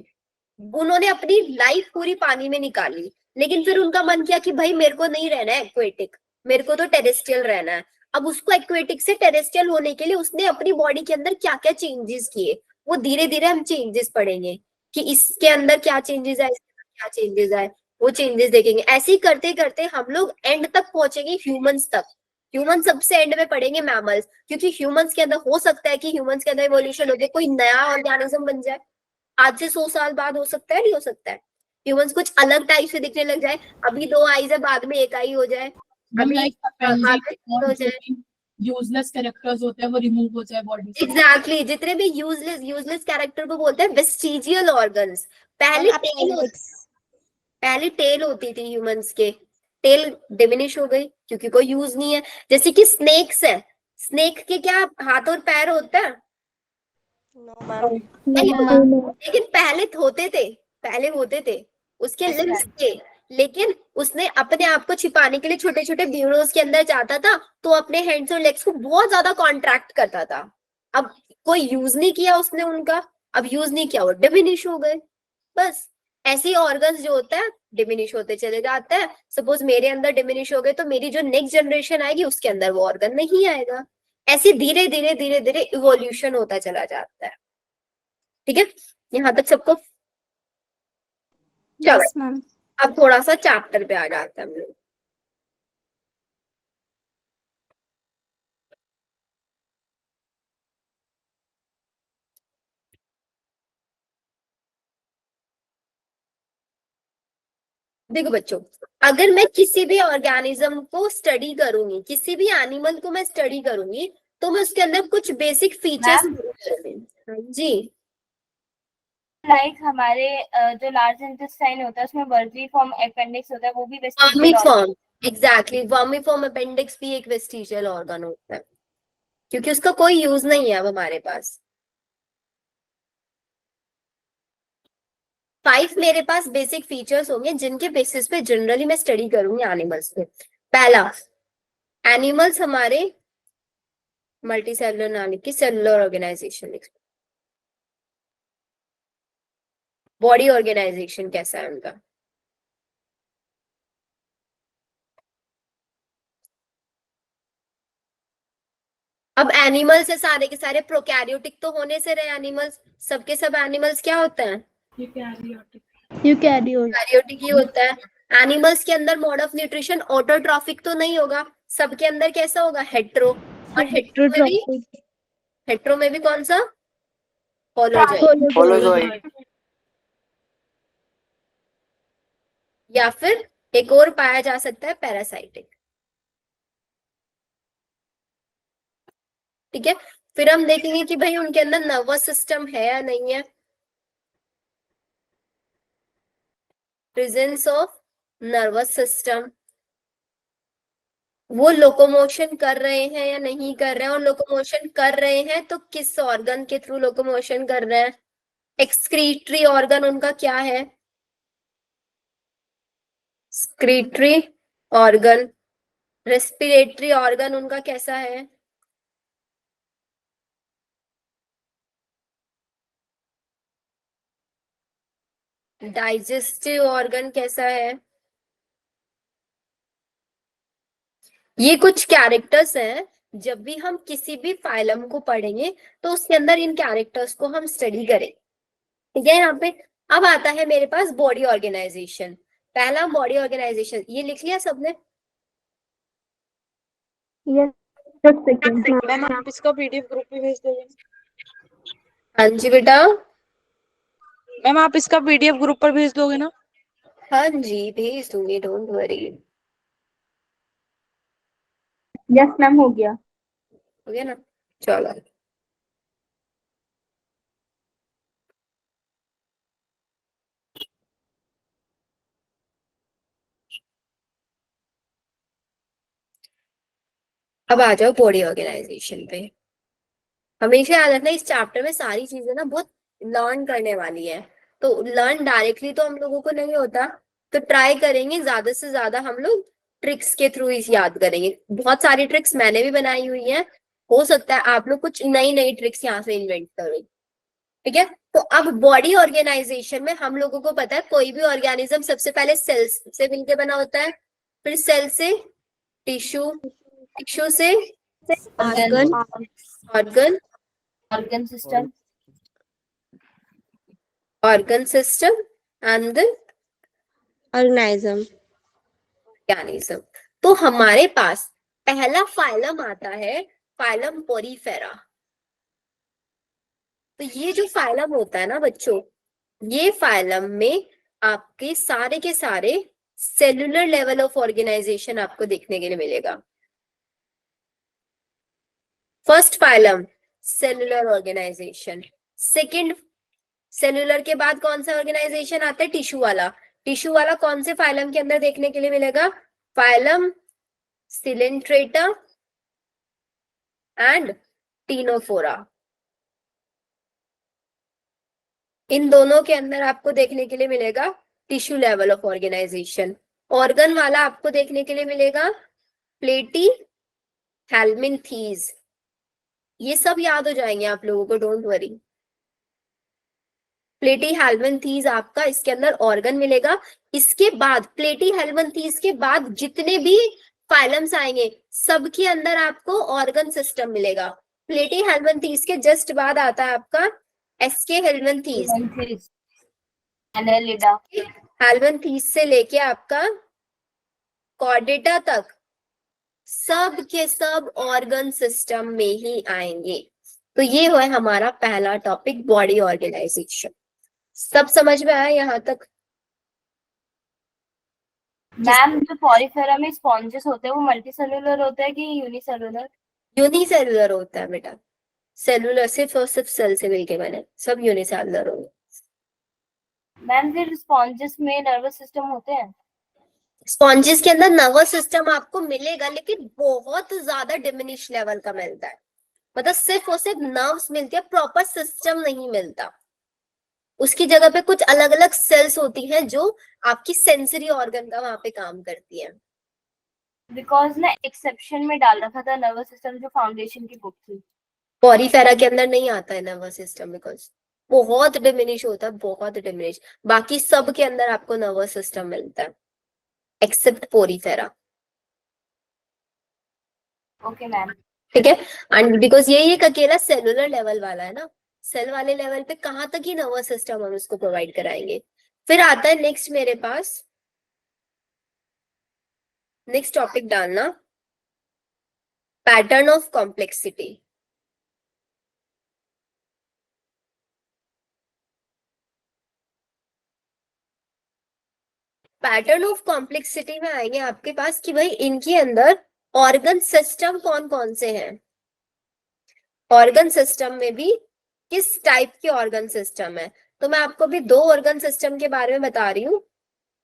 उन्होंने अपनी लाइफ पूरी पानी में निकाली, लेकिन फिर उनका मन किया कि भाई मेरे को नहीं रहना है एक्वेटिक, मेरे को तो टेरेस्ट्रियल रहना है। अब उसको एक्वेटिक से टेरेस्ट्रियल होने के लिए उसने अपनी बॉडी के अंदर क्या क्या चेंजेस किए, वो धीरे धीरे हम चेंजेस पढ़ेंगे कि इसके अंदर क्या चेंजेस आए, इसके अंदर क्या चेंजेस आए, वो चेंजेस देखेंगे। ऐसे ही करते करते हम लोग एंड तक पहुंचेंगे ह्यूमंस तक। ह्यूमन सबसे एंड में पढ़ेंगे मैमल्स, क्योंकि ह्यूमंस के अंदर हो सकता है कि ह्यूमंस के अंदर इवोल्यूशन हो जाए, कोई नया ऑर्गेनिज्म बन जाए, आज से 100 साल बाद हो सकता है, नहीं हो सकता है, ह्यूमंस कुछ अलग टाइप से दिखने लग जाए, अभी 2 आईज है बाद में 1 आई हो जाए, मैम अभी लाइक बाद में और हो जो जाए। भी यूजलेस कैरेक्टर्स होते हैं वो रिमूव हो जाए बॉडी से। एग्जैक्टली, जितने भी यूजलेस कैरेक्टर को बोलते हैं वेस्टिजियल ऑर्गन्स। पहले टेल होती थी ह्यूमंस के, टेल डिमिनिश हो गई क्योंकि कोई यूज नहीं है। जैसे कि स्नेक्स है, स्नेक के क्या हाथ और पैर होता है? लेकिन पहले होते थे, पहले होते थे, उसके लिम्स थे, लेकिन उसने अपने आप को छिपाने के लिए छोटे छोटे ब्यूरोज के अंदर जाता था, तो अपने हैंड्स और लेग्स को बहुत ज्यादा कॉन्ट्रैक्ट करता था। अब कोई यूज नहीं किया उसने उनका, अब यूज नहीं किया, वो डिमिनिश हो गए। बस ऐसे ऑर्गन्स जो होता है डिमिनिश होते चले जाते हैं। सपोज मेरे अंदर डिमिनिश हो गए तो मेरी जो नेक्स्ट जनरेशन आएगी उसके अंदर वो ऑर्गन नहीं आएगा। ऐसे धीरे धीरे धीरे धीरे इवोल्यूशन होता चला जाता है। ठीक है, यहाँ तक सबको? चलो यस मैम। अब थोड़ा सा चैप्टर पे आ जाते हैं हम लोग। देखो बच्चों, अगर मैं किसी भी ऑर्गेनिज्म को स्टडी करूंगी, किसी भी एनिमल को मैं स्टडी करूंगी, तो मैं उसके अंदर कुछ बेसिक फीचर्स करूंगी। जी, लाइक हमारे जो लार्ज इंटेस्टाइन होता है उसमें वर्मी फॉर्म अपेंडिक्स होता है, वो भी vermi vestigial form, exactly, vermi form appendix भी एक वेस्टिजियल ऑर्गन होता है, क्योंकि उसका कोई यूज नहीं है अब हमारे पास। 5 मेरे पास बेसिक फीचर्स होंगे जिनके बेसिस पे जनरली मैं स्टडी करूंगी एनिमल्स पे। पहला, एनिमल्स हमारे मल्टी सेलुलर यानी कि सेलुलर ऑर्गेनाइजेशन। बॉडी ऑर्गेनाइजेशन कैसा है उनका? अब एनिमल्स है सारे के सारे, प्रोकैरियोटिक तो होने से रहे एनिमल्स, सबके सब एनिमल्स क्या होते हैं? यूकैरियोटिक ही होता है। एनिमल्स के अंदर मोड ऑफ न्यूट्रिशन ऑटोट्रॉफिक तो नहीं होगा, सबके अंदर कैसा होगा? हेट्रो। और हेट्रो में भी कौन सा? होलोजोइड। या फिर एक और पाया जा सकता है पैरासाइटिक। ठीक है, फिर हम देखेंगे कि भाई उनके अंदर नर्वस सिस्टम है या नहीं है। प्रेजेंस ऑफ नर्वस सिस्टम, वो लोकोमोशन कर रहे हैं या नहीं कर रहे हैं, और लोकोमोशन कर रहे हैं तो किस ऑर्गन के थ्रू लोकोमोशन कर रहे हैं? एक्सक्रीटरी ऑर्गन उनका क्या है? Excretory organ. रेस्पिरेटरी ऑर्गन उनका कैसा है? डाइजेस्टिव ऑर्गन कैसा है? ये कुछ कैरेक्टर्स हैं, जब भी हम किसी भी फाइलम को पढ़ेंगे तो उसके अंदर इन कैरेक्टर्स को हम स्टडी करें। ठीक है, यहाँ पे अब आता है मेरे पास बॉडी ऑर्गेनाइजेशन। पहला बॉडी ऑर्गेनाइजेशन, ये लिख लिया सबने? मैम आप इसका पीडीएफ ग्रुप पे भेज दोगे? हाँ जी बेटा। मैम आप इसका पीडीएफ ग्रुप पर भेज दोगे ना? हाँ जी भेज दूंगी, डोंट वरी। यस मैम, हो गया। हो गया ना, चलो। अब आ जाओ बॉडी ऑर्गेनाइजेशन पे। हमेशा याद रखना इस चैप्टर में सारी चीजें ना बहुत लर्न करने वाली है, तो लर्न डायरेक्टली तो हम लोगों को नहीं होता, तो ट्राई करेंगे ज्यादा से ज्यादा हम लोग ट्रिक्स के थ्रू ही याद करेंगे। बहुत सारी ट्रिक्स मैंने भी बनाई हुई है, हो सकता है आप लोग कुछ नई नई ट्रिक्स यहाँ से इन्वेंट करो। ठीक है, तो अब बॉडी ऑर्गेनाइजेशन में हम लोगों को पता है कोई भी ऑर्गेनिज्म सबसे पहले सेल्स से मिलकर बना होता है, फिर सेल से टिश्यू, टिश्यू से organ, organ, organ system, organ system and the organism. organism। तो हमारे पास पहला फाइलम आता है, फाइलम पोरीफेरा। तो ये जो फाइलम होता है ना बच्चों, ये फाइलम में आपके सारे के सारे सेलुलर लेवल ऑफ ऑर्गेनाइजेशन आपको देखने के लिए मिलेगा। First phylum cellular organisation, second cellular के बाद कौन सा ऑर्गेनाइजेशन आता है? टिश्यू वाला। टिश्यू वाला कौन से फाइलम के अंदर देखने के लिए मिलेगा? Phylum Coelenterata and Ctenophora. इन दोनों के अंदर आपको देखने के लिए मिलेगा tissue level of organisation. Organ वाला आपको देखने के लिए मिलेगा प्लेटी हेल्मिन्थीज। ये सब याद हो जाएंगे आप लोगों को, डोंट वरी। प्लेटी हेल्मिन्थीज आपका इसके अंदर ऑर्गन मिलेगा। इसके बाद प्लेटी हेल्मिन्थीज के बाद जितने भी फाइलम्स आएंगे सबके अंदर आपको ऑर्गन सिस्टम मिलेगा। प्लेटी हेल्मिन्थीज के जस्ट बाद आता है आपका एसके हेल्मिन्थीज। एनालिडा, हेल्मिन्थीज से लेके आपका कॉर्डेटा तक सब के सब ऑर्गन सिस्टम में ही आएंगे। तो ये है हमारा पहला टॉपिक, बॉडी ऑर्गेनाइजेशन। सब समझ में आया यहाँ तक? मैम जो पॉलीफेरा में स्पॉन्जेस होते हैं वो मल्टीसेलुलर होता है कि यूनिसेलुलर? यूनिसेलुलर होता है बेटा, सेलुलर सिर्फ और सिर्फ सेल से मिलके बने, सब यूनिसेलुलर होंगे। मैम फिर स्पॉन्जेस में नर्वस सिस्टम होते हैं? स्पॉन्जेस के अंदर नर्वस सिस्टम आपको मिलेगा, लेकिन बहुत ज्यादा डिमिनिश लेवल का मिलता है। मतलब सिर्फ और सिर्फ नर्व्स मिलती है, प्रॉपर सिस्टम नहीं मिलता। उसकी जगह पे कुछ अलग अलग सेल्स होती हैं जो आपकी सेंसरी ऑर्गन का वहां पे काम करती है। बिकॉज ना एक्सेप्शन में डाल रखा था नर्वस सिस्टम जो फाउंडेशन की बुक थी। पॉरीफेरा के अंदर नहीं आता है नर्वस सिस्टम, बिकॉज बहुत डिमिनिश होता है, बहुत डिमिनिश। बाकी सब के अंदर आपको नर्वस सिस्टम मिलता है एक्सेप्ट पोरीफेरा। Okay ma'am. ठीक है, एंड बिकॉज ये एक अकेला सेलुलर लेवल वाला है ना, सेल वाले लेवल पे कहाँ तक ही नर्वस सिस्टम हम उसको प्रोवाइड कराएंगे। फिर आता है नेक्स्ट मेरे पास, नेक्स्ट टॉपिक डालना, pattern of complexity. Pattern of complexity में आएंगे आपके पास कि भाई इनके अंदर ऑर्गन सिस्टम कौन कौन से हैं, ऑर्गन सिस्टम में भी किस टाइप के ऑर्गन सिस्टम है। तो मैं आपको भी दो ऑर्गन सिस्टम के बारे में बता रही हूँ,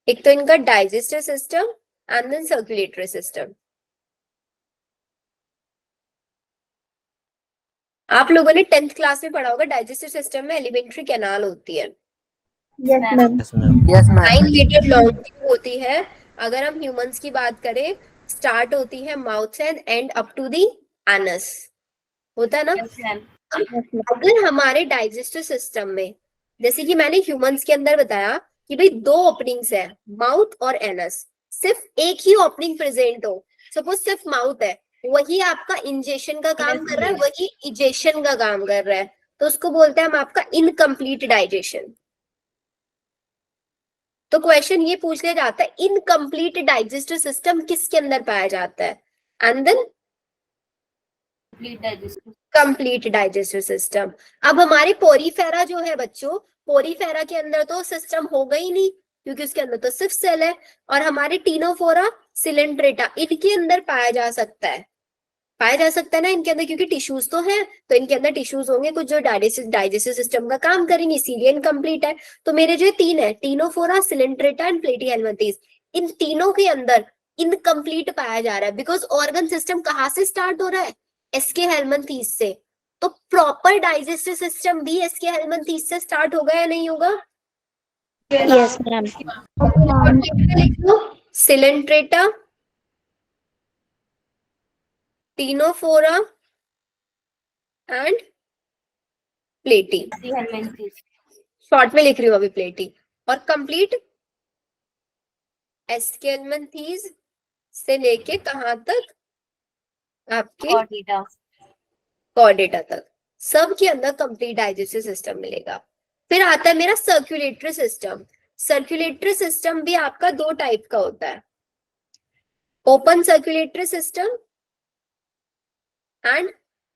एक तो इनका digestive system and then circulatory system. आप लोगों ने 10th क्लास में पढ़ा होगा डाइजेस्टिव सिस्टम में एलिमेंट्री कैनाल होती है, yes ma'am. Yes ma'am. 9 metre long होती है। अगर हम ह्यूमंस की बात करें, स्टार्ट होती है माउथ से and up to the anus, होता है ना। Yes ma'am. अगर हमारे डाइजेस्टिव सिस्टम में, जैसे कि मैंने ह्यूमंस के अंदर बताया कि भाई दो ओपनिंग्स है, माउथ और एनस, सिर्फ एक ही ओपनिंग प्रेजेंट हो, सपोज सिर्फ माउथ है, वही आपका इंजेशन का काम कर रहा है, वही इजेशन का काम कर रहा है, तो उसको बोलते हैं हम आपका इनकम्प्लीट डाइजेशन। तो क्वेश्चन ये पूछ लिया जाता है इनकम्प्लीट डाइजेस्टिव सिस्टम किसके अंदर पाया जाता है, and then complete digestive system. अब हमारे पोरीफेरा जो है बच्चों, पोरीफेरा के अंदर तो सिस्टम होगा ही नहीं क्योंकि उसके अंदर तो सिर्फ सेल है, और हमारे टीनोफोरा सिलेंट्रेटा इनके अंदर पाया जा सकता है, पाया जा सकता है ना इनके अंदर, क्योंकि टिश्यूज तो है, तो इनके अंदर टिश्यूज होंगे कुछ जो डाइजेस्टिव सिस्टम का काम करेंगे, इसीलिए इनकम्प्लीट है। तो मेरे जो तीन है, टीनोफोरा सिलेंट्रेटा एंड प्लेटीहेल्मिन्थेस, इन तीनों के अंदर इनकम्प्लीट पाया जा रहा है, बिकॉज ऑर्गन सिस्टम कहाँ से स्टार्ट हो रहा है, एसके हेल्मनथीस से। तो प्रॉपर डाइजेस्टिव सिस्टम भी एसके हेल्मनथीस से स्टार्ट होगा या नहीं होगा। Yes ma'am. लिख लो, सिलेंट्रेटा, टीनोफोरा एंड प्लेटी, शॉर्ट में लिख रही हूँ अभी प्लेटी, और कंप्लीट एसके हेल्मनथीस से लेके कहां तक, आपके कॉर्डेटा तक, सब के अंदर कंप्लीट डाइजेस्टिव सिस्टम मिलेगा। फिर आता है मेरा सर्कुलेटरी सिस्टम। सर्कुलेटरी सिस्टम भी आपका दो टाइप का होता है, open circulatory system and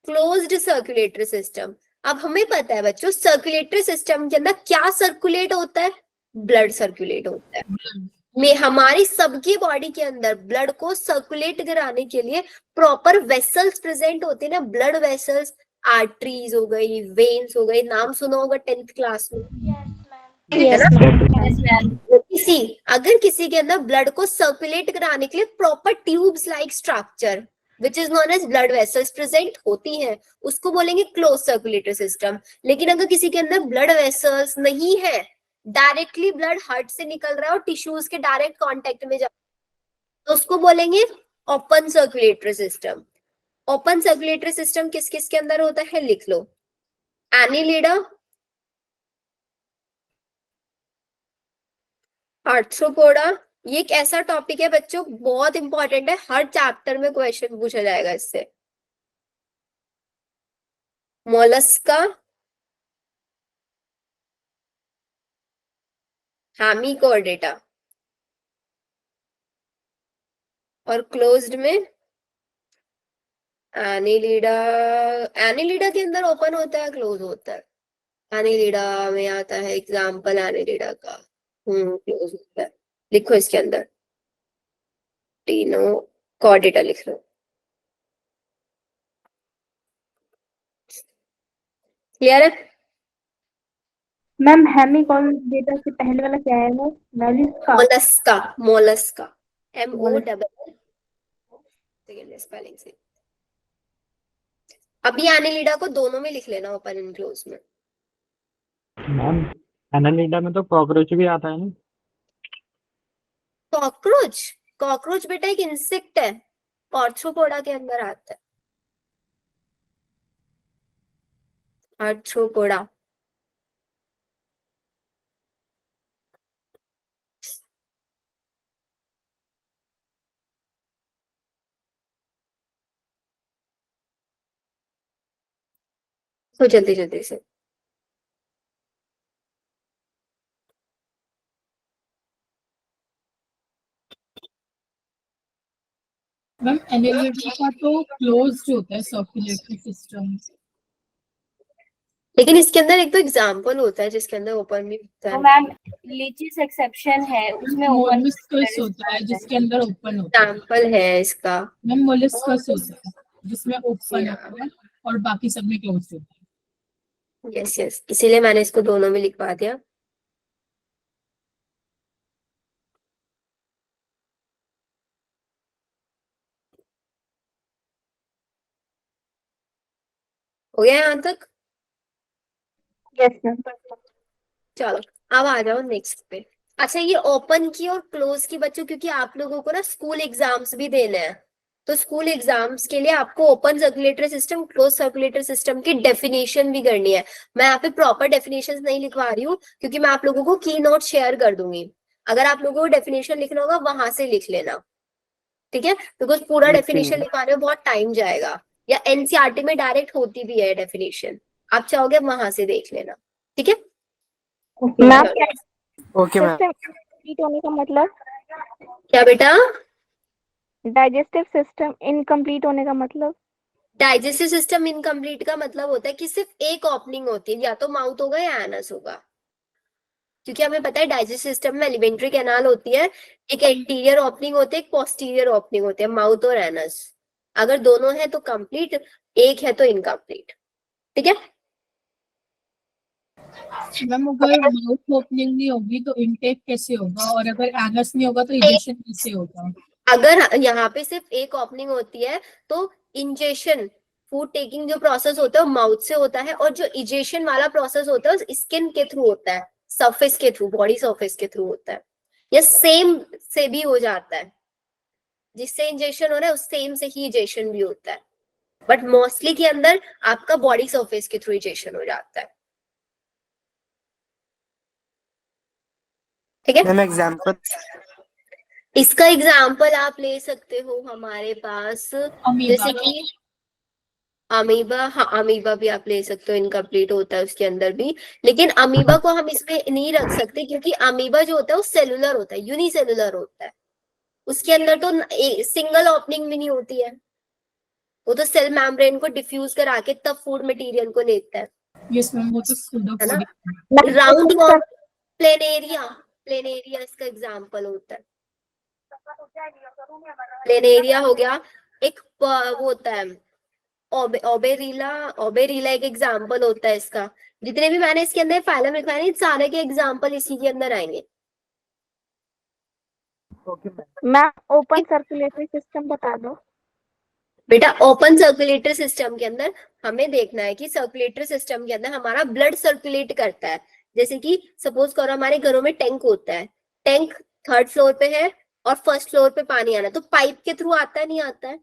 closed circulatory system. अब हमें पता है बच्चों सर्कुलेटरी सिस्टम के अंदर क्या सर्कुलेट होता है, ब्लड सर्कुलेट होता है। में हमारी सबकी बॉडी के अंदर ब्लड को सर्कुलेट कराने के लिए प्रॉपर वेसल्स प्रेजेंट होते हैं ना, ब्लड वेसल्स, आर्टरीज हो गई, वेन्स हो गई, नाम सुना होगा 10th क्लास में, है यस ना। मैम। अगर किसी के अंदर ब्लड को सर्कुलेट कराने के लिए proper tubes like structure which is known as blood vessels present होती हैं, उसको बोलेंगे क्लोज सर्कुलेटरी सिस्टम। लेकिन अगर किसी के अंदर ब्लड वेसल्स नहीं है, डायरेक्टली ब्लड हार्ट से निकल रहा है और टिश्यूज के डायरेक्ट कांटेक्ट में जा, तो उसको बोलेंगे open circulatory system. Open circulatory system किस किस के अंदर होता है, लिख लो, एनिलिडा, आर्थ्रोपोडा। ये एक ऐसा टॉपिक है बच्चों बहुत इंपॉर्टेंट है, हर चैप्टर में क्वेश्चन पूछा जाएगा इससे। मोलस्का, हेमिकोर्डेटा, और क्लोज्ड में एनिलिडा। एनिलिडा के अंदर ओपन होता है, क्लोज होता है। एनिलिडा में आता है एग्जाम्पल एनिलिडा का, क्लोज होता है। लिखो इसके अंदर टीनो कॉर्डेटा लिख लो, क्लियर है। मैम हेमिकोर्डेटा से पहले वाला क्या है वो, Mollusca. Mollusca, Mollusca, MOSS spelling से। अभी एनिलिडा को दोनों में लिख लेना, ओपन एंड क्लोज में। मैम एनालिडा में तो कॉकरोच भी आता है ना। कॉकरोच, कॉकरोच बेटा एक इंसेक्ट है, आर्थ्रोपोडा के अंदर आता है, आर्थ्रोपोडा। तो जल्दी जल्दी से। मैम एनालिटिका का तो क्लोज्ड होता है सर्कुलेटरी सिस्टम। लेकिन इसके अंदर एक तो एग्जाम्पल होता है जिसके अंदर ओपन भी होता तो है। मैम लीचीस एक्सेप्शन है, उसमें ओपन मोलस्कस होता है जिसके अंदर ओपन होता है। एग्जाम्पल है इसका। मैम मोलस्कस होता है जिसमें ओपन Yeah. होता है और बाकी सब में क्लोज होता है। यस यस, इसीलिए मैंने इसको दोनों में लिखवा दिया। हो गया यहाँ तक? Yes ma'am. चलो अब आ जाओ नेक्स्ट पे। अच्छा, ये ओपन की और क्लोज की बच्चों, क्योंकि आप लोगों को ना स्कूल एग्जाम्स भी देने हैं, तो स्कूल एग्जाम्स के लिए आपको open circulatory system, close circulatory system की डेफिनेशन भी करनी है। मैं यहाँ पे प्रॉपर डेफिनेशन नहीं लिखवा रही हूँ क्योंकि मैं आप लोगों को की नोट शेयर कर दूंगी। अगर आप लोगों को डेफिनेशन लिखना होगा वहां से लिख लेना, ठीक है? बिकॉज पूरा डेफिनेशन लिखवाने में बहुत टाइम जाएगा, या एनसीईआरटी में डायरेक्ट होती भी है डेफिनेशन, आप चाहोगे वहां से देख लेना, ठीक है? Ma'am okay ma'am. System incomplete होने का मतलब, क्या बेटा? डाइजेस्टिव सिस्टम इनकम्प्लीट होने का मतलब? डाइजेस्टिव सिस्टम इनकम्प्लीट का मतलब होता है कि सिर्फ एक ओपनिंग होती है, या तो माउथ होगा या एनस होगा, क्योंकि हमें पता है डाइजेस्टिव सिस्टम में एलिमेंट्री कैनाल होती है, एक एंटीरियर ओपनिंग होती है, एक पोस्टीरियर ओपनिंग होती है, माउथ और एनस। अगर दोनों है तो कंप्लीट, एक है तो इनकम्प्लीट, ठीक है? मैम अगर माउथ ओपनिंग नहीं होगी तो इनटेक कैसे होगा, और अगर एनस नहीं होगा तो इजेशन कैसे होगा? अगर यहाँ पे सिर्फ एक ओपनिंग होती है तो इंजेशन, फूड टेकिंग जो प्रोसेस होता है वो माउथ से होता है, और जो इजेशन वाला प्रोसेस होता है स्किन के थ्रू होता है, सरफेस के थ्रू, बॉडी सरफेस के थ्रू होता है, या सेम से भी हो जाता है, जिससे इंजेक्शन हो रहा है उस सेम से ही इजेक्शन भी होता है, बट मोस्टली के अंदर आपका बॉडी सरफेस के थ्रू इजेक्शन हो जाता है, ठीक है? मैम एग्जांपल इसका एग्जाम्पल आप ले सकते हो हमारे पास, जैसे कि अमीबा। हाँ, अमीबा भी आप ले सकते हो, इनकम्प्लीट होता है उसके अंदर भी, लेकिन अमीबा को हम इसमें नहीं रख सकते क्योंकि अमीबा जो होता है वो सेलुलर होता है, यूनिसेलुलर होता है, उसके अंदर तो सिंगल ओपनिंग भी नहीं होती है, वो तो सेल मेम्ब्रेन को डिफ्यूज करा के तब फूड मटेरियल को लेता है, यस मैम, वो तो है ना? सूडोफोबिक। राउंड वॉल, प्लेनेरिया, प्लेनेरिया इसका एग्जाम्पल होता है। प्लेनेरिया हो गया। एक वो होता है ओबेरिला, ओबेरिला एक एग्जाम्पल होता है इसका। जितने भी मैंने इसके अंदर फाइलम लिखवाए सारे के एग्जाम्पल इसी के अंदर आएंगे। Okay ma'am. Ma'am open circulatory system बता दो। बेटा ओपन सर्कुलेटरी सिस्टम के अंदर हमें देखना है कि सर्कुलेटरी सिस्टम के अंदर हमारा ब्लड सर्कुलेट करता है। जैसे कि सपोज करो हमारे घरों में टैंक होता है, टैंक 3rd फ्लोर पे है और 1st फ्लोर पे पानी आना है, तो पाइप के थ्रू आता है, नहीं आता है?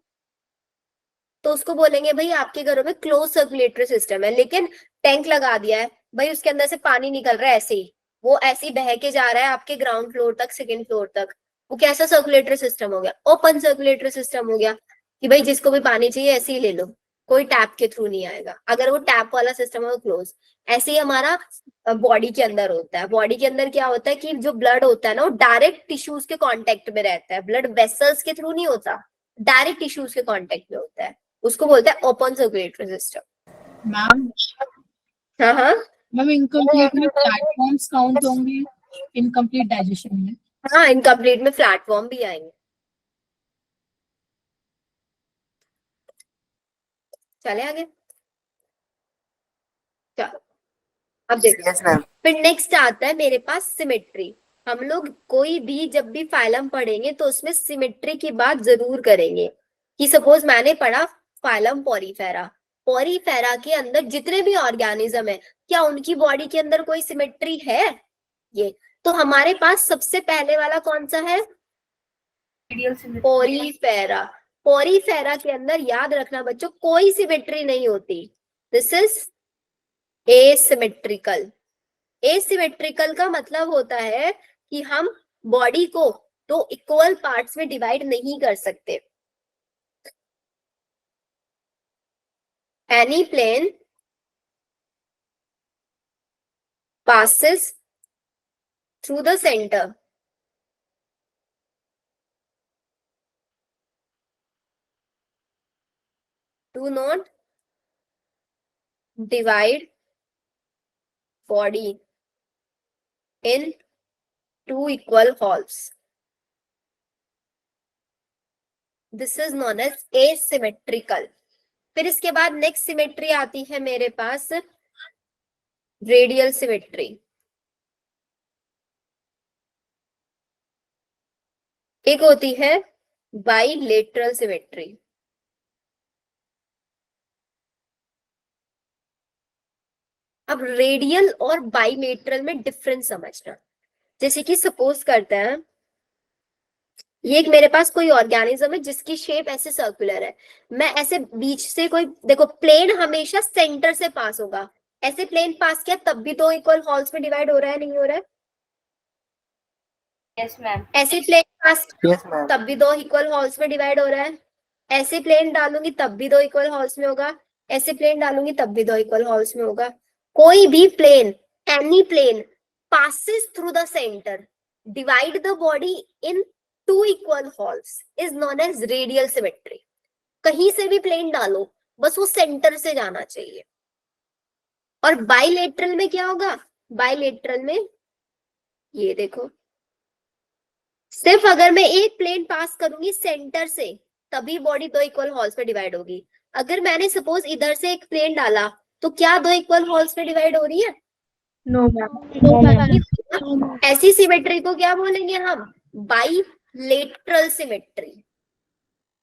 तो उसको बोलेंगे भाई आपके घरों में क्लोज सर्कुलेटरी सिस्टम है, लेकिन टैंक लगा दिया है भाई, उसके अंदर से पानी निकल रहा है ऐसे ही, वो ऐसे ही बह के जा रहा है आपके ग्राउंड फ्लोर तक, 2nd फ्लोर तक, वो कैसा सर्कुलेटरी सिस्टम हो गया? ओपन सर्कुलेटरी सिस्टम हो गया कि भाई जिसको भी पानी चाहिए ऐसे ही ले लो, कोई टैप के थ्रू नहीं आएगा। अगर वो टैप वाला सिस्टम है वो क्लोज। ऐसे ही हमारा बॉडी के अंदर होता है। बॉडी के अंदर क्या होता है कि जो ब्लड होता है ना वो डायरेक्ट टिश्यूज के कांटेक्ट में रहता है, ब्लड वेसल्स के थ्रू नहीं होता, डायरेक्ट टिश्यूज के कांटेक्ट में होता है, उसको बोलते हैं ओपन सर्कुलेटरी सिस्टम। मैम हाँ हाँ मैम इनकम्प्लीट में प्लेटफॉर्म्स काउंट होंगे इनकम्प्लीट डाइजेशन में? हाँ, इनकम्प्लीट में प्लेटफॉर्म भी आएंगे। चले आगे, चलो अब देखो। Yes ma'am. फिर नेक्स्ट आता है मेरे पास सिमेट्री। हम लोग कोई भी जब भी फाइलम पढ़ेंगे तो उसमें सिमेट्री की बात जरूर करेंगे कि सपोज मैंने पढ़ा फाइलम पॉरीफेरा, पॉरीफेरा के अंदर जितने भी ऑर्गेनिज्म है क्या उनकी बॉडी के अंदर कोई सिमेट्री है? ये तो हमारे पास सबसे पहले वाला कौन सा है? पॉरीफेरा। पॉरीफेरा के अंदर याद रखना बच्चों कोई सिमेट्री नहीं होती, दिस इज एसिमेट्रिकल। एसिमेट्रिकल का मतलब होता है कि हम बॉडी को दो इक्वल पार्ट्स में डिवाइड नहीं कर सकते। Any plane passes through the center. Do not divide body in two equal halves. This is known as asymmetrical. फिर इसके बाद नेक्स्ट सिमेट्री आती है मेरे पास रेडियल सिमेट्री. एक होती है बाइलेटरल सिमेट्री. अब रेडियल और बाइलेटरल में डिफरेंस समझना. जैसे कि सपोज करते हैं ये एक मेरे पास कोई ऑर्गेनिज्म है जिसकी शेप ऐसे सर्कुलर है. मैं ऐसे बीच से कोई, देखो प्लेन हमेशा सेंटर से पास होगा. ऐसे प्लेन पास किया तब भी दो इक्वल हॉल्स में डिवाइड हो रहा है, नहीं हो रहा है? Yes ma'am. ऐसे प्लेन पास यस मैम. तब भी दो इक्वल हॉल्स में डिवाइड हो रहा है. ऐसे प्लेन डालूंगी तब भी दो इक्वल हॉल्स में होगा. ऐसे प्लेन डालूंगी तब भी दो इक्वल हॉल्स में होगा. कोई भी plane, any plane passes through the center, divide the body in two equal halves is known as radial symmetry. कहीं से भी प्लेन डालो बस वो सेंटर से जाना चाहिए. और बाइलेटरल में क्या होगा? बाइलेटरल में ये देखो, सिर्फ अगर मैं एक प्लेन पास करूंगी सेंटर से तभी बॉडी दो इक्वल हॉल्स में डिवाइड होगी. अगर मैंने सपोज इधर से एक प्लेन डाला तो क्या दो इक्वल हॉल्स में डिवाइड हो रही है? No ma'am. ऐसी सिमेट्री को क्या बोलेंगे हम? Bilateral symmetry.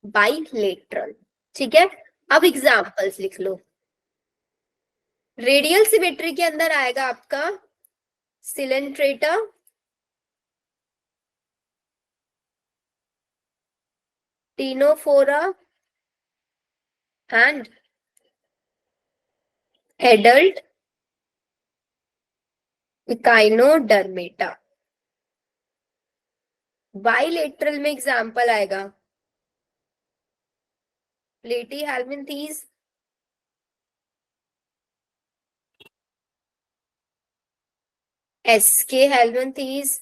बाइलेटरल. ठीक है. अब एग्जांपल्स लिख लो. रेडियल सिमेट्री के अंदर आएगा आपका Coelenterata, Ctenophora and adult Echinodermata. Bilateral में एग्जांपल आएगा प्लेटीहेल्मिन्थीज, एसके हेल्मिन्थीज.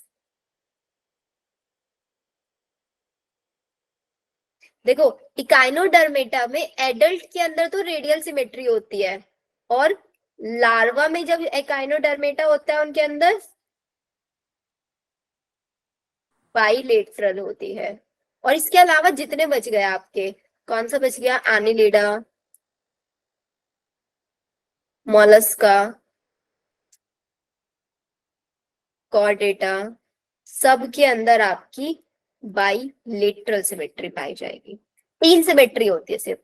देखो इकाइनोडर्मेटा में एडल्ट के अंदर तो रेडियल सिमेट्री होती है और लार्वा में जब इकाइनोडर्मेटा होता है उनके अंदर बाइलेटरल होती है. और इसके अलावा जितने बच गए आपके, कौन सा बच गया? एनिलिडा, मोलस्का, कॉर्डेटा, सब के अंदर आपकी बाइलेटरल सिमेट्री पाई जाएगी. तीन सिमेट्री होती है सिर्फ.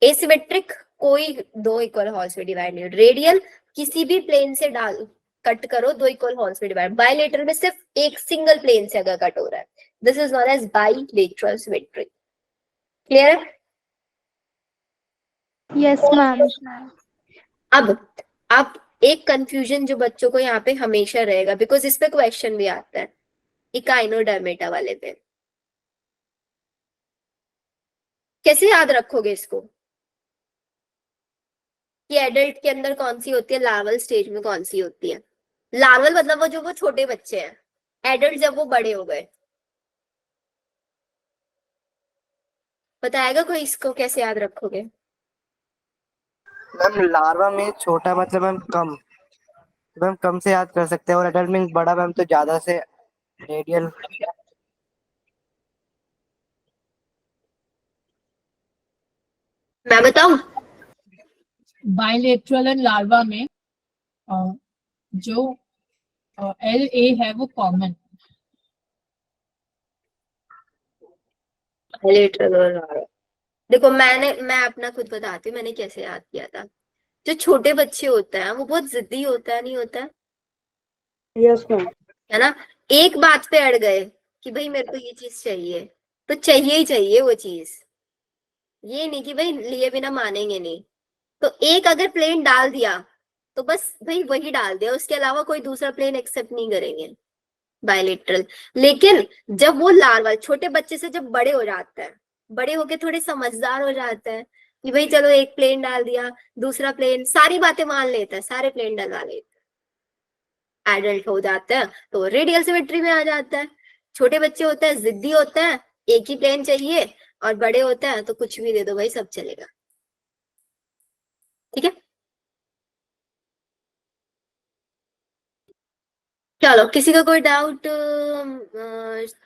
एसिमेट्रिक कोई दो इक्वल हॉल्स में डिवाइड नहीं. रेडियल किसी भी प्लेन से डाल कट करो दो इक्वल हॉल्स में डिवाइड. बाइलेटरल में सिर्फ एक सिंगल प्लेन से अगर कट हो रहा है. This is known as bilateral symmetry. Clear है? Yes ma'am. अब आप एक कंफ्यूजन जो बच्चों को यहाँ पे हमेशा रहेगा, बिकॉज इस पे क्वेश्चन भी आता है इकाइनोडर्मेटा वाले पे. कैसे याद रखोगे इसको कि एडल्ट के अंदर कौन सी होती है, लार्वल स्टेज में कौन सी होती है? लार्वल मतलब वो छोटे बच्चे हैं. एडल्ट जब वो बड़े हो गए. बताएगा कोई इसको कैसे याद रखोगे? मैम लार्वा में छोटा मतलब मैम कम से याद कर सकते हैं और एडल्ट में बड़ा मैम तो ज्यादा से रेडियल. मैं बताऊं? बाइलेटरल एंड लार्वा में जो LA है वो कॉमन. बाइलेटरल और लार्वा. देखो मैं अपना खुद बताती हूँ मैंने कैसे याद किया था. जो छोटे बच्चे होते हैं वो बहुत जिद्दी होता है, नहीं होता है? Yes ma'am. है ना? एक बात पे अड़ गए कि भाई मेरे को ये चीज चाहिए तो चाहिए ही चाहिए वो चीज. ये नहीं कि भाई लिए बिना मानेंगे नहीं. तो एक अगर प्लेन डाल दिया तो बस भाई वही डाल दिया, उसके अलावा कोई दूसरा प्लेन एक्सेप्ट नहीं करेंगे. बायलेटरल. लेकिन जब वो लार्वा छोटे बच्चे से जब बड़े हो जाते हैं, बड़े होके थोड़े समझदार हो जाते हैं कि भाई चलो एक प्लेन डाल दिया, दूसरा प्लेन, सारी बातें मान लेता है, सारे प्लेन डलवा लेता है. एडल्ट हो जाता है तो रेडियल सिमेट्री में आ जाता है। छोटे बच्चे होते हैं, जिद्दी होते हैं, एक ही प्लेन चाहिए, और बड़े होते हैं तो कुछ भी दे दो भाई, सब चलेगा। ठीक है, चलो किसी का कोई डाउट?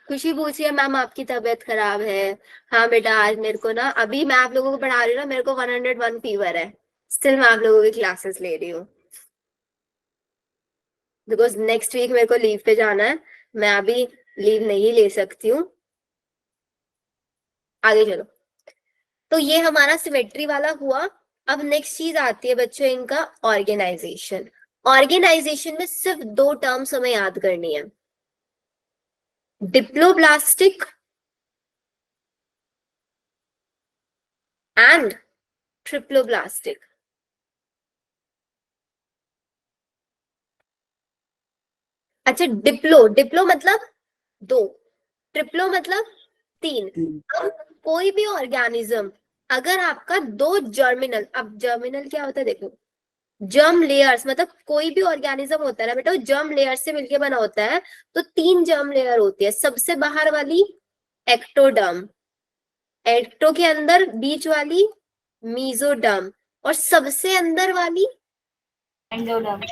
खुशी पूछ रही है मैम आपकी तबीयत खराब है। हाँ बेटा, आज मेरे को ना, अभी मैं आप लोगों को पढ़ा रही हूँ ना, मेरे को 101 फीवर है, स्टिल मैं आप लोगों की क्लासेस ले रही हूँ, बिकॉज नेक्स्ट वीक मेरे को लीव पे जाना है, मैं अभी लीव नहीं ले सकती हूँ। आगे चलो, तो ये हमारा सिमेट्री वाला हुआ। अब नेक्स्ट चीज आती है बच्चों इनका ऑर्गेनाइजेशन। ऑर्गेनाइजेशन में सिर्फ 2 टर्म्स हमें याद करनी है, डिप्लोब्लास्टिक एंड ट्रिप्लोब्लास्टिक। अच्छा, डिप्लो, डिप्लो मतलब 2, ट्रिप्लो मतलब 3। अब कोई भी ऑर्गेनिज्म अगर आपका 2 जर्मिनल, अब जर्मिनल क्या होता है देखो, जर्म लेयर्स, मतलब कोई भी ऑर्गेनिज्म होता है ना बेटा, जर्म लेयर से मिलके बना होता है, तो 3 जर्म लेयर होती है। सबसे बाहर वाली एक्टोडर्म, एक्टो के अंदर बीच वाली मीजोडर्म, और सबसे अंदर वाली एंडोडर्म।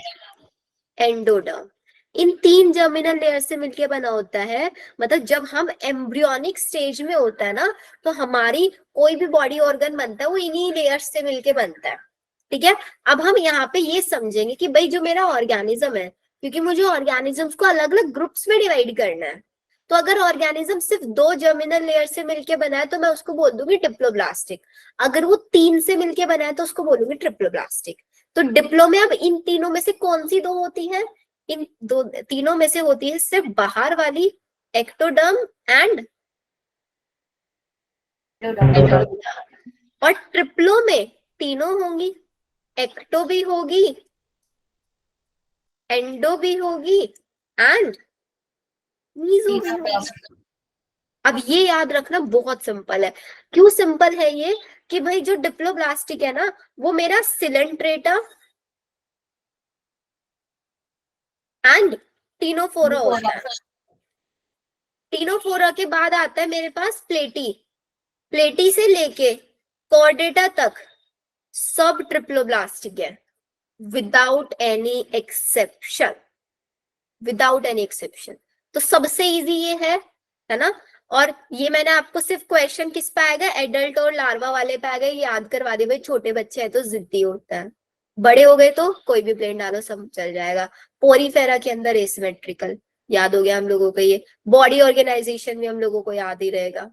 एंडोडर्म। इन 3 जर्मिनल लेयर से मिलके बना होता है। मतलब जब हम एम्ब्रियोनिक स्टेज में होता है ना, तो हमारी कोई भी बॉडी ऑर्गन बनता है वो इन्हीं लेयर्स से मिलके बनता है। ठीक है, अब हम यहाँ पे ये समझेंगे कि भाई जो मेरा ऑर्गेनिज्म है, क्योंकि मुझे ऑर्गेनिजम्स को अलग अलग ग्रुप्स में डिवाइड करना है, तो अगर ऑर्गेनिज्म सिर्फ 2 जर्मिनल लेयर से मिलके बना है तो मैं उसको बोल दूंगी डिप्लोब्लास्टिक। अगर वो 3 से मिलके बना है तो उसको बोलूंगी ट्रिप्लोब्लास्टिक। तो डिप्लो में अब इन तीनों में से कौन सी 2 होती है? इन तीनों में से होती है सिर्फ बाहर वाली एक्टोडर्म एंड एंडोडर्म। और ट्रिप्लो में तीनों होंगी, एक्टो भी होगी, एंडो भी होगी एंड मीजो भी होगी। अब ये याद रखना बहुत सिंपल है। क्यों सिंपल है ये? कि भाई जो डिप्लोब्लास्टिक है ना, वो मेरा सिलेंट्रेटा एंड टीनोफोरा होता है। टीनोफोरा के बाद आता है मेरे पास प्लेटी, प्लेटी से लेके कॉर्डेटा तक सब ट्रिप्लोब्लास्टिक है, without any exception, without any exception. तो सबसे इजी ये है ना। और ये मैंने आपको सिर्फ क्वेश्चन किस पे आएगा, एडल्ट और लार्वा वाले पे आएगा, ये याद करवा दे भाई। छोटे बच्चे हैं तो जिद्दी होता है, बड़े हो गए तो कोई भी प्लेन डालो सब चल जाएगा। पोरीफेरा के अंदर एसिमेट्रिकल याद हो गया हम लोगों को, ये बॉडी ऑर्गेनाइजेशन भी हम लोगों को याद ही रहेगा।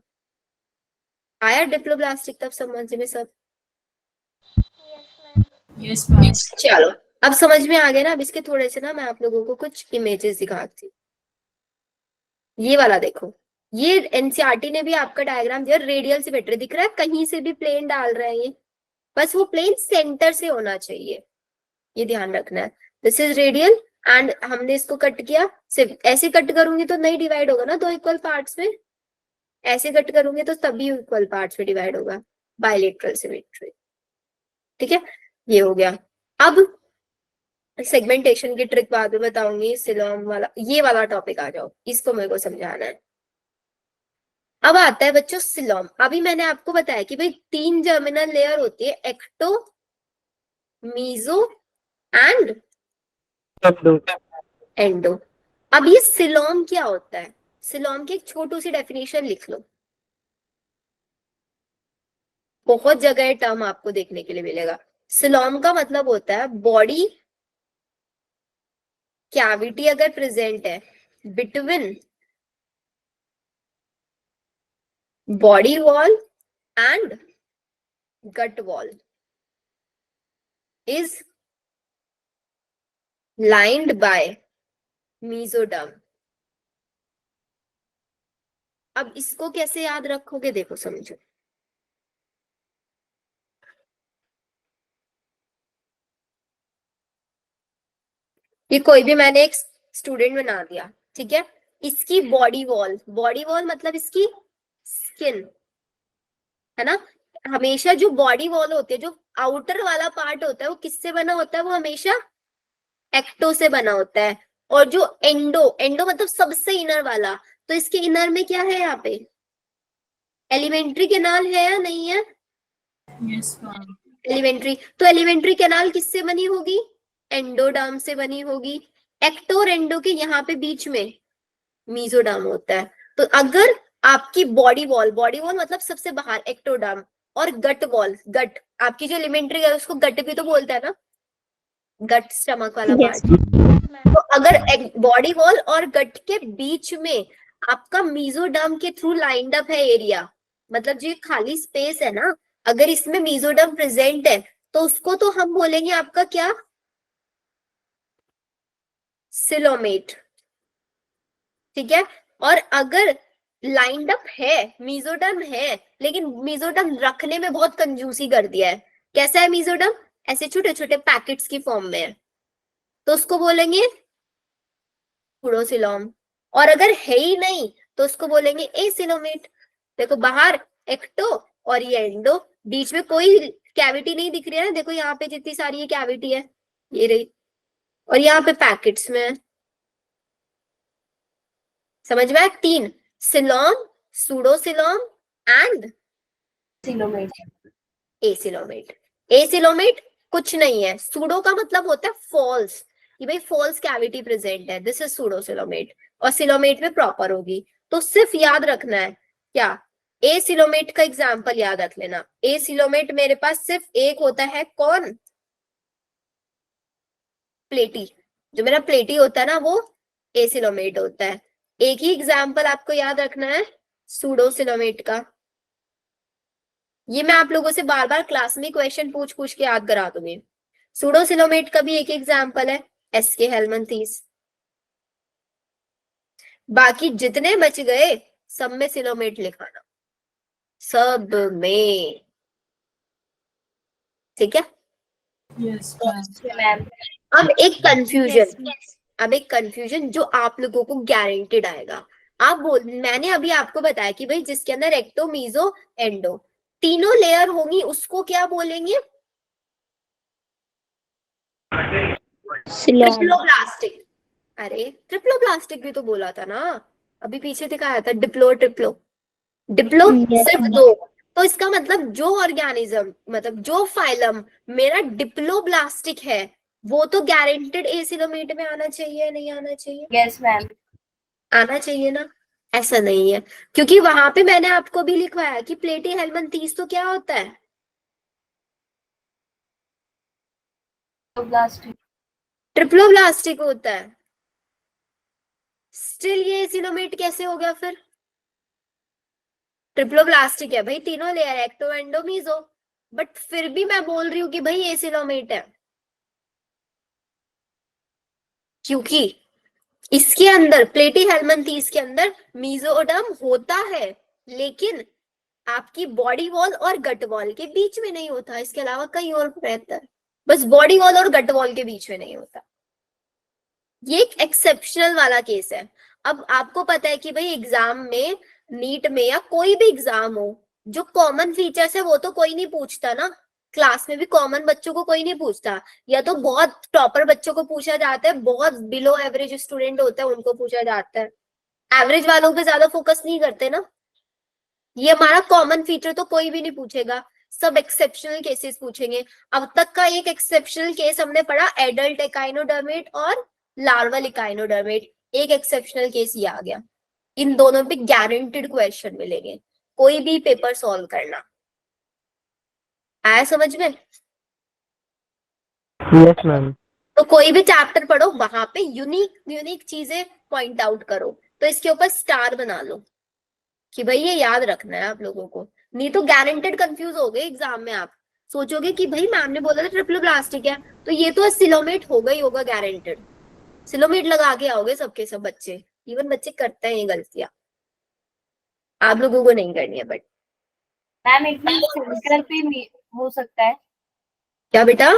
आया डिप्लोब्लास्टिक तब समझ में सब? Yes ma'am. चलो अब समझ में आ गया ना। अब इसके थोड़े से ना मैं आप लोगों को कुछ इमेजेस दिखाती हूँ। ये वाला देखो, ये एनसीईआरटी ने भी आपका डायग्राम दिया, रेडियल सिमेट्री दिख रहा है, कहीं से भी प्लेन डाल रहे हैं ये, बस वो प्लेन सेंटर से होना चाहिए, ये ध्यान रखना है। दिस इज रेडियल एंड हमने इसको कट किया, सिर्फ ऐसे कट करूंगी तो नहीं डिवाइड होगा ना 2 इक्वल पार्ट्स में, ऐसे कट करूंगी तो तभी इक्वल पार्ट्स में डिवाइड होगा, बायलेटरल सिमेट्री। ठीक है, ये हो गया। अब सेगमेंटेशन की ट्रिक बाद में बताऊंगी, सिलोम वाला ये वाला टॉपिक आ जाओ, इसको मेरे को समझाना है। अब आता है बच्चों सिलोम। अभी मैंने आपको बताया कि भाई 3 जर्मिनल लेयर होती है, एक्टो, मीजो एंड एंडो। अब ये सिलोम क्या होता है? सिलोम की एक छोटी सी डेफिनेशन लिख लो, बहुत जगह टर्म आपको देखने के लिए मिलेगा। सिलोम का मतलब होता है बॉडी कैविटी अगर प्रेजेंट है between body wall and gut wall is lined by mesoderm। अब इसको कैसे याद रखोगे देखो समझो, ये कोई भी मैंने एक स्टूडेंट बना दिया, ठीक है। इसकी बॉडी वॉल, बॉडी वॉल मतलब इसकी स्किन है ना। हमेशा जो बॉडी वॉल होती है, जो आउटर वाला पार्ट होता है, वो किससे बना होता है? वो हमेशा एक्टो से बना होता है। और जो एंडो, एंडो मतलब सबसे इनर वाला, तो इसके इनर में क्या है यहाँ पे, एलिमेंट्री कैनाल है या नहीं है, यस मैम। एलिमेंट्री, तो एलिमेंट्री कैनाल किससे बनी होगी, एंडोडर्म से बनी होगी। एक्टो और एंडो के यहाँ पे बीच में मीजोडर्म होता है। तो अगर आपकी बॉडी वॉल मतलब सबसे बाहर एक्टोडर्म, और गट वॉल, गट आपकी जो एलिमेंट्री है उसको गट भी तो बोलता है ना, गट स्टमक वाला Yes, पार्ट। तो अगर बॉडी वॉल और गट के बीच में आपका मीजोडर्म के थ्रू लाइंड अप है एरिया, मतलब जो खाली स्पेस है ना, अगर इसमें मीजोडर्म प्रेजेंट है तो उसको तो हम बोलेंगे आपका क्या, सिलोमेट, ठीक है। और अगर लाइंड अप है, मीजोडर्म है, लेकिन मीजोडर्म रखने में बहुत कंजूसी कर दिया है, कैसा है मीजोडर्म, ऐसे छोटे छोटे पैकेट्स की फॉर्म में है, तो उसको बोलेंगे सूडोसिलोम। और अगर है ही नहीं तो उसको बोलेंगे एसिलोमेट। देखो बाहर एक्टो और ये एंडो, बीच में कोई कैविटी नहीं दिख रही है ना, देखो यहाँ पे जितनी सारी ये कैविटी है ये रही, और यहाँ पे पैकेट्स में है। समझ में आया? 3, coelom, pseudocoelom and coelomate. Acoelomate. Acoelomate कुछ नहीं है, सूडो का मतलब होता है फॉल्स, कि भाई फॉल्स कैविटी प्रेजेंट है, दिस इज सूडोसिलोमेट, और सिलोमेट में प्रॉपर होगी। तो सिर्फ याद रखना है क्या, एसिलोमेट का एग्जांपल याद रख लेना। एसिलोमेट मेरे पास सिर्फ एक होता है, कौन, प्लेटी, जो मेरा प्लेटी होता है ना वो एसिलोमेट होता है। एक ही एग्जाम्पल आपको याद रखना है सूडोसिलोमेट का। ये मैं आप लोगों से बार बार क्लास में क्वेश्चन पूछ पूछ के याद करा दूंगी। सूडोसिलोमेट का भी एक एग्जाम्पल है एसके हेलमंथीस, बाकी जितने बच गए सब में सिलोमेट लिखाना, सब में, ठीक है। यस मैम अब एक कंफ्यूजन, yes, yes. अब एक कंफ्यूजन जो आप लोगों को गारंटेड आएगा। आप बोल, मैंने अभी आपको बताया कि भाई जिसके अंदर एक्टो, मीजो, एंडो तीनों लेयर होंगी उसको क्या बोलेंगे, Silom. ट्रिप्लोब्लास्टिक। अरे ट्रिप्लोब्लास्टिक भी तो बोला था ना, अभी पीछे दिखाया था डिप्लो ट्रिप्लो, डिप्लो Yes, सिर्फ ma'am. 2। तो इसका मतलब जो ऑर्गेनिज्म, मतलब जो फाइलम मेरा डिप्लोब्लास्टिक है वो तो गारंटेड एसिलोमेट में आना चाहिए, नहीं आना चाहिए, यस मैम। आना चाहिए ना। ऐसा नहीं है, क्योंकि वहां पे मैंने आपको भी लिखवाया कि प्लेटी हेलमंथीस तो क्या होता है, ब्लास्ट। ट्रिप्लोब्लास्टिक होता है। स्टिल ये एसिलोमेट कैसे हो गया फिर, ट्रिप्लोब्लास्टिक है भाई, तीनों layer ecto, endo, meso, but फिर भी मैं बोल रही हूँ कि भाई एसिलोमेट है, क्योंकि इसके अंदर प्लेटी हेलमंथीस के अंदर मीजोडर्म होता है, लेकिन आपकी बॉडी वॉल और गट वॉल के बीच में नहीं होता, इसके अलावा कहीं और रहता है, बस बॉडी वॉल और गट वॉल के बीच में नहीं होता। ये एक एक्सेप्शनल वाला केस है। अब आपको पता है कि भाई एग्जाम में, नीट में या कोई भी एग्जाम हो, जो कॉमन फीचर्स है वो तो कोई नहीं पूछता ना, क्लास में भी कॉमन बच्चों को कोई नहीं पूछता, या तो बहुत टॉपर बच्चों को पूछा जाता है, बहुत बिलो एवरेज स्टूडेंट होता है उनको पूछा जाता है, एवरेज वालों पे ज्यादा फोकस नहीं करते ना। ये हमारा कॉमन फीचर तो कोई भी नहीं पूछेगा, सब एक्सेप्शनल केसेस पूछेंगे। अब तक का एक एक्सेप्शनल केस हमने पढ़ा एडल्ट एकाइनोडर्मेट और लार्वल इकाइनोडर्मेट, एक एक्सेप्शनल केस ये आ गया। इन दोनों पे गारंटेड क्वेश्चन मिलेंगे, कोई भी पेपर सॉल्व करना। आया समझ में? Yes ma'am. तो कोई भी चैप्टर पढ़ो वहां पे यूनिक यूनिक चीजें पॉइंट आउट करो, तो इसके ऊपर स्टार बना लो कि भाई ये याद रखना है आप लोगों को, नहीं तो गारंटेड कंफ्यूज हो गए एग्जाम में। आप सोचोगे कि भाई मैम ने बोला था ट्रिप्लोब्लास्टिक है, तो ये तो सिलोमेट होगा ही होगा गारंटेड, सिलोमेट लगा के आओगे सबके सब बच्चे, इवन बच्चे करते हैं ये गलतियां, आप लोगों को नहीं करनी है। बट मैम एक मिनट, सेंटर पे हो सकता है, क्या बेटा,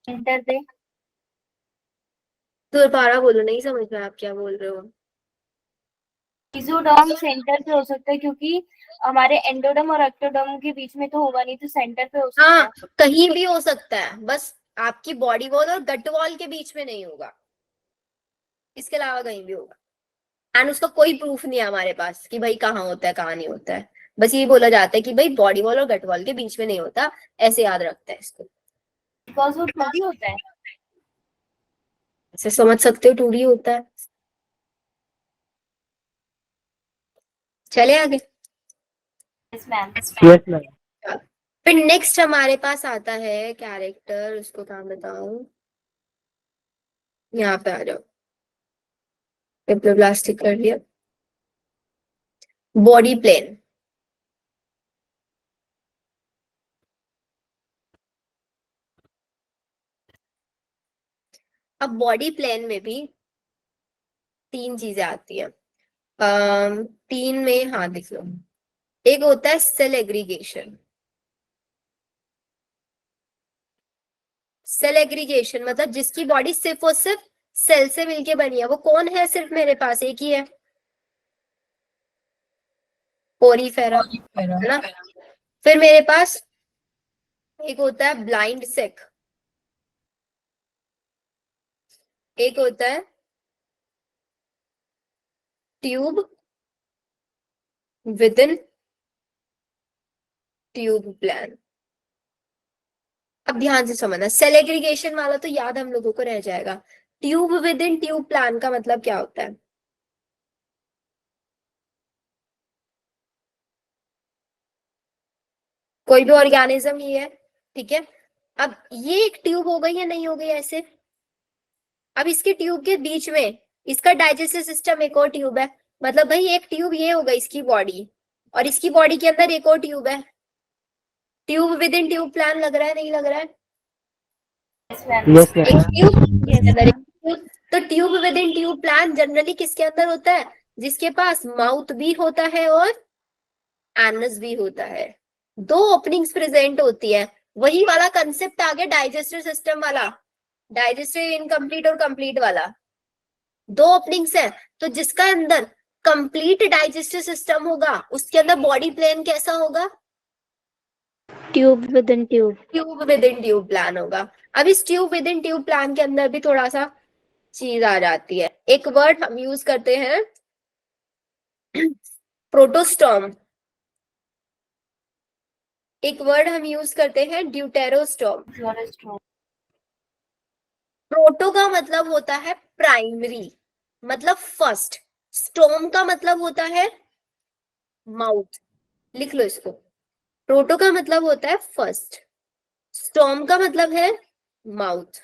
सेंटर पे। तो दोबारा बोलो, नहीं समझ में आप क्या बोल रहे हो। मीजोडर्म सेंटर पे हो सकता है, क्योंकि हमारे एंडोडर्म और एक्टोडर्म के बीच में तो होगा नहीं, तो सेंटर पे हो सकता हाँ है। कहीं भी हो सकता है, बस आपकी बॉडी वॉल और गट वॉल के बीच में नहीं होगा। इसके अलावा कहीं भी होगा। एंड उसका कोई प्रूफ नहीं है हमारे पास कि भाई कहाँ होता है कहाँ नहीं होता है। बस ये बोला जाता है कि भाई बॉडी वॉल और गट वॉल के बीच में नहीं होता, ऐसे याद रखता है इसको। बिकॉज वो 2D होता है। ऐसे समझ सकते हो 2D होता है। चले आगे। Yes ma'am. Yes ma'am. फिर नेक्स्ट हमारे पास आता है कैरेक्टर, उसको क्या बताऊं, यहाँ पे आ जाओ। पेप्लोब्लास्टिक कर लिया। Body plane. अब बॉडी प्लेन में भी 3 चीजें आती हैं। 3 में, हाँ देख लो। एक होता है सेल एग्रीगेशन। सेल एग्रीगेशन मतलब जिसकी बॉडी सिर्फ और सिर्फ सेल से मिलके बनी है। वो कौन है? सिर्फ मेरे पास एक ही है, पोरीफेरा, है ना। फिर मेरे पास एक होता है ब्लाइंड सेक, एक होता है tube with in tube plan. अब ध्यान से समझना, सेल एग्रीगेशन वाला तो याद हम लोगों को रह जाएगा। Tube with in tube plan का मतलब क्या होता है? कोई भी ऑर्गेनिज्म ही है, ठीक है। अब ये एक ट्यूब हो गई या नहीं हो गई ऐसे। अब इसके ट्यूब के बीच में इसका डाइजेस्टिव सिस्टम एक और ट्यूब है। मतलब भाई एक ट्यूब ये हो गई इसकी बॉडी, और इसकी बॉडी के अंदर एक और ट्यूब है। Tube with in tube plan लग रहा है नहीं लग रहा है? Yes ma'am. यस एक मैम। ट्यूब यस के अंदर एक मैम। ट्यूब। तो tube with in tube plan generally किसके अंदर होता है? जिसके पास माउथ भी होता है और एनस भी होता है। 2 ओपनिंग्स प्रेजेंट होती है। वही वाला कंसेप्ट आ गया डाइजेस्टिव सिस्टम वाला, डाइजेस्टिव इनकम्प्लीट और कंप्लीट वाला। 2 ओपनिंग्स है, तो जिसका अंदर कंप्लीट डाइजेस्टिव सिस्टम होगा उसके अंदर बॉडी प्लेन कैसा होगा? Tube with in tube. Tube with in tube plan होगा। अब इस tube with in tube plan के अंदर भी थोड़ा सा चीज आ जाती है। एक वर्ड हम यूज करते हैं, प्रोटोस्टॉम। एक वर्ड हम यूज करते हैं ड्यूटेरोस्टॉम। प्रोटो का मतलब होता है प्राइमरी, मतलब फर्स्ट। स्टोम का मतलब होता है माउथ। लिख लो इसको। प्रोटो का मतलब होता है फर्स्ट, स्टोम का मतलब है माउथ।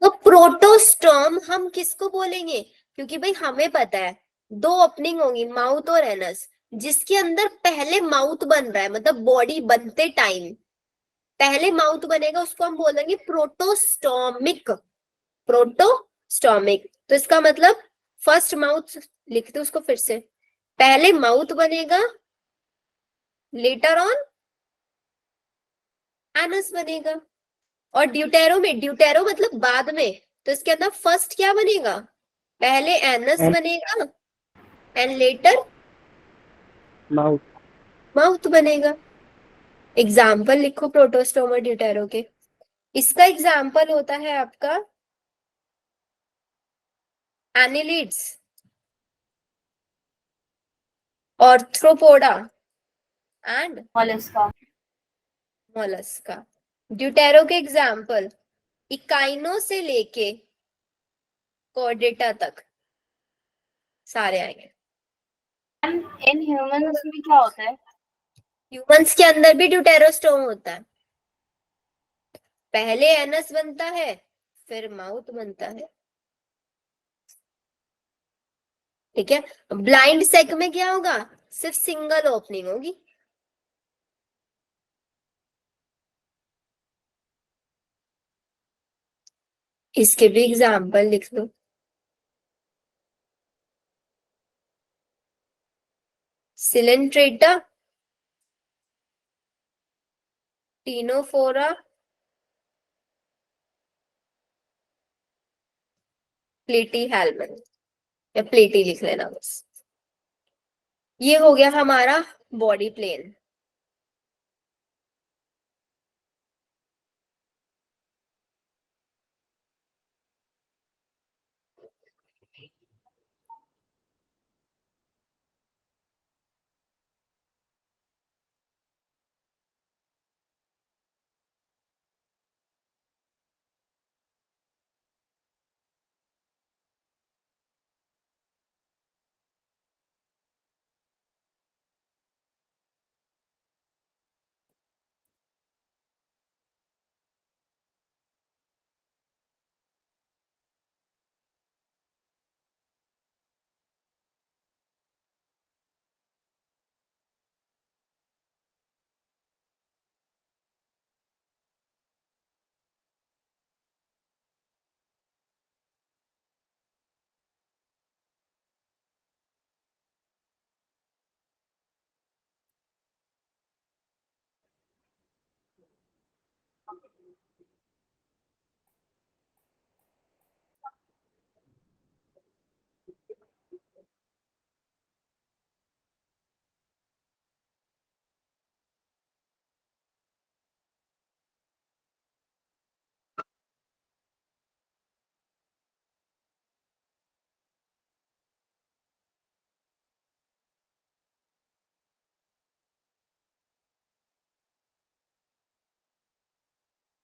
तो प्रोटोस्टॉम हम किसको बोलेंगे? क्योंकि भाई हमें पता है 2 ओपनिंग होंगी, माउथ और एनस। जिसके अंदर पहले माउथ बन रहा है, मतलब बॉडी बनते टाइम पहले माउथ बनेगा, उसको हम बोलेंगे प्रोटोस्टॉमिक। प्रोटोस्टॉमिक, तो इसका मतलब फर्स्ट माउथ। लिखते उसको फिर से, पहले माउथ बनेगा, लेटर ऑन एनस बनेगा। और ड्यूटेरो में, ड्यूटेरो मतलब बाद में, तो इसके अंदर फर्स्ट क्या बनेगा? पहले एनस बनेगा एंड लेटर माउथ। माउथ बनेगा। एग्जाम्पल लिखो प्रोटोस्टोम और ड्यूटेरो के। इसका एग्जाम्पल होता है आपका annelids, Arthropoda and Mollusca. Mollusca. Deutero के एग्जाम्पल इकाइनो से लेके कॉर्डेटा तक सारे आएंगे। इन ह्यूमंस में क्या होता है? ह्यूमंस के अंदर भी ड्यूटेरोस्टोम होता है। पहले एनस बनता है, फिर माउथ बनता है, ठीक है। ब्लाइंड सेक में क्या होगा? सिर्फ सिंगल ओपनिंग होगी। इसके भी एग्जाम्पल लिख लो। सिलेंट्रेटा, टीनोफोरा, प्लेटी हेलमन, या प्लेटी लिख लेना बस। ये हो गया हमारा body plane.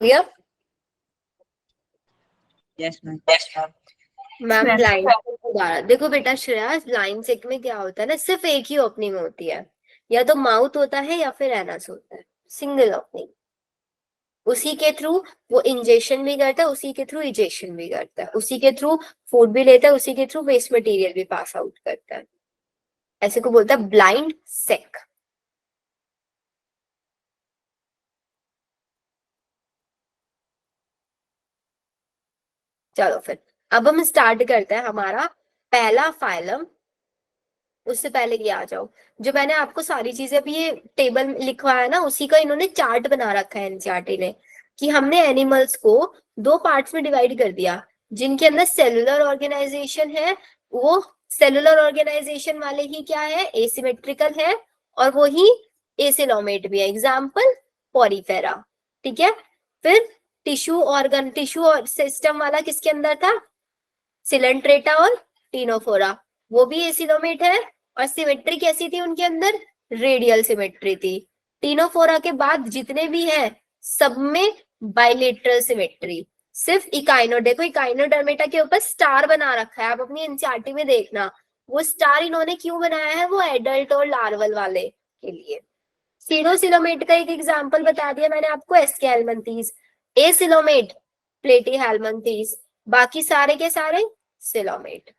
Clear? Yes ma'am. Ma'am Yes, line दोबारा देखो बेटा श्रेया, लाइन सिक में क्या होता है ना, सिर्फ एक ही ओपनिंग होती है, या तो माउथ होता है या फिर एनस होता है, सिंगल ओपनिंग। उसी के थ्रू वो इंजेक्शन भी करता है, उसी के थ्रू इजेक्शन भी करता है, उसी के थ्रू फूड भी लेता है, उसी के थ्रू वेस्ट मटेरियल भी पास आउट करता है। ऐसे को बोलता है ब्लाइंड सेक। चलो फिर अब हम स्टार्ट करते हैं हमारा पहला फाइलम। उससे पहले ये आ जाओ, जो मैंने आपको सारी चीजें अभी ये टेबल लिखवाया ना, उसी का इन्होंने चार्ट बना रखा है एनसीईआरटी ने, कि हमने एनिमल्स को 2 पार्ट्स में डिवाइड कर दिया। जिनके अंदर सेलुलर ऑर्गेनाइजेशन है, वो सेलुलर ऑर्गेनाइजेशन वाले ही क्या है, एसिमेट्रिकल है, और वो ही एसिलोमेट भी है। एग्जाम्पल पोरीफेरा, ठीक है। फिर टिश्यू ऑर्गन, टिश्यू और सिस्टम वाला किसके अंदर था, सिलेंट्रेटा और टीनोफोरा, वो भी एसिलोमेट है। और सिमेट्री कैसी थी उनके अंदर, रेडियल सिमेट्री थी। टीनोफोरा के बाद जितने भी हैं सब में बाइलेटरल सिमेट्री। सिर्फ इकाइनो, देखो इकाइनोडर्मेटा के ऊपर स्टार बना रखा है, आप अपनी एनसीईआरटी में देखना। वो स्टार इन्होंने क्यों बनाया है, वो एडल्ट और लार्वल वाले के लिए। सीडोसिलोमेट का एक एग्जांपल बता दिया मैंने आपको, एस्केलमंथीज। एसिलोमेट प्लेटीहेलमिंथीज, बाकी सारे के सारे सिलोमेट।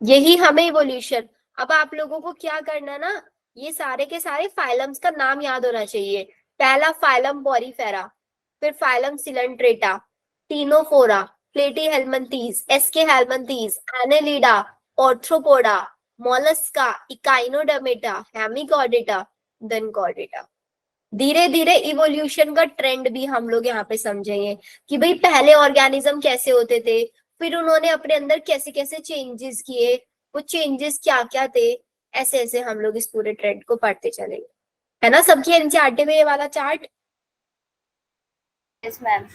यही हमें इवोल्यूशन। अब आप लोगों को क्या करना ना, ये सारे के सारे फाइलम्स का नाम याद होना चाहिए। पहला फाइलम पोरीफेरा, फिर phylum Coelenterata, Ctenophora, Platyhelminthes, Aschelminthes, Annelida, Arthropoda, Mollusca, Echinodermata, Hemichordata, then Chordata. धीरे धीरे इवोल्यूशन का ट्रेंड भी हम लोग यहाँ पे समझेंगे कि भाई पहले ऑर्गेनिज्म कैसे होते थे, फिर उन्होंने अपने अंदर कैसे कैसे चेंजेस किए, वो चेंजेस क्या क्या थे। ऐसे ऐसे हम लोग इस पूरे ट्रेंड को पढ़ते चलेंगे, है ना। सबकी एनसीईआरटी में ये वाला chart. yes ma'am.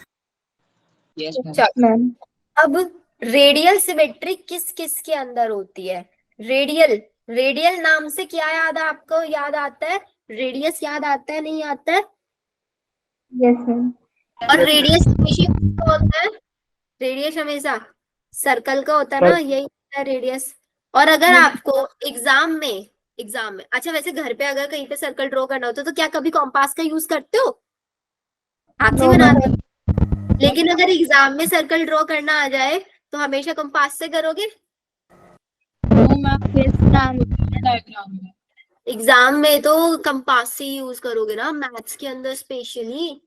Yes ma'am. चलो मैम अब रेडियल सिमेट्री किस किस के अंदर होती है। रेडियल, रेडियल नाम से क्या याद है आपको, याद आता है रेडियस, याद आता है नहीं आता है। Yes ma'am. और रेडियस हमेशा क्या होता है, रेडियस हमेशा सर्कल का होता है ना, यही होता है रेडियस। और अगर आपको एग्जाम में अच्छा, वैसे घर पे अगर कहीं पे सर्कल ड्रॉ करना होता है तो क्या कभी कॉम्पास का यूज करते हो, हाथ से No, बनाते हो। लेकिन अगर एग्जाम में सर्कल ड्रॉ करना आ जाए तो हमेशा कंपास से करोगे। No ma'am, Yes, ma'am. Diagram में। एग्जाम में तो कंपास से यूज करोगे ना, मैथ्स के अंदर specially.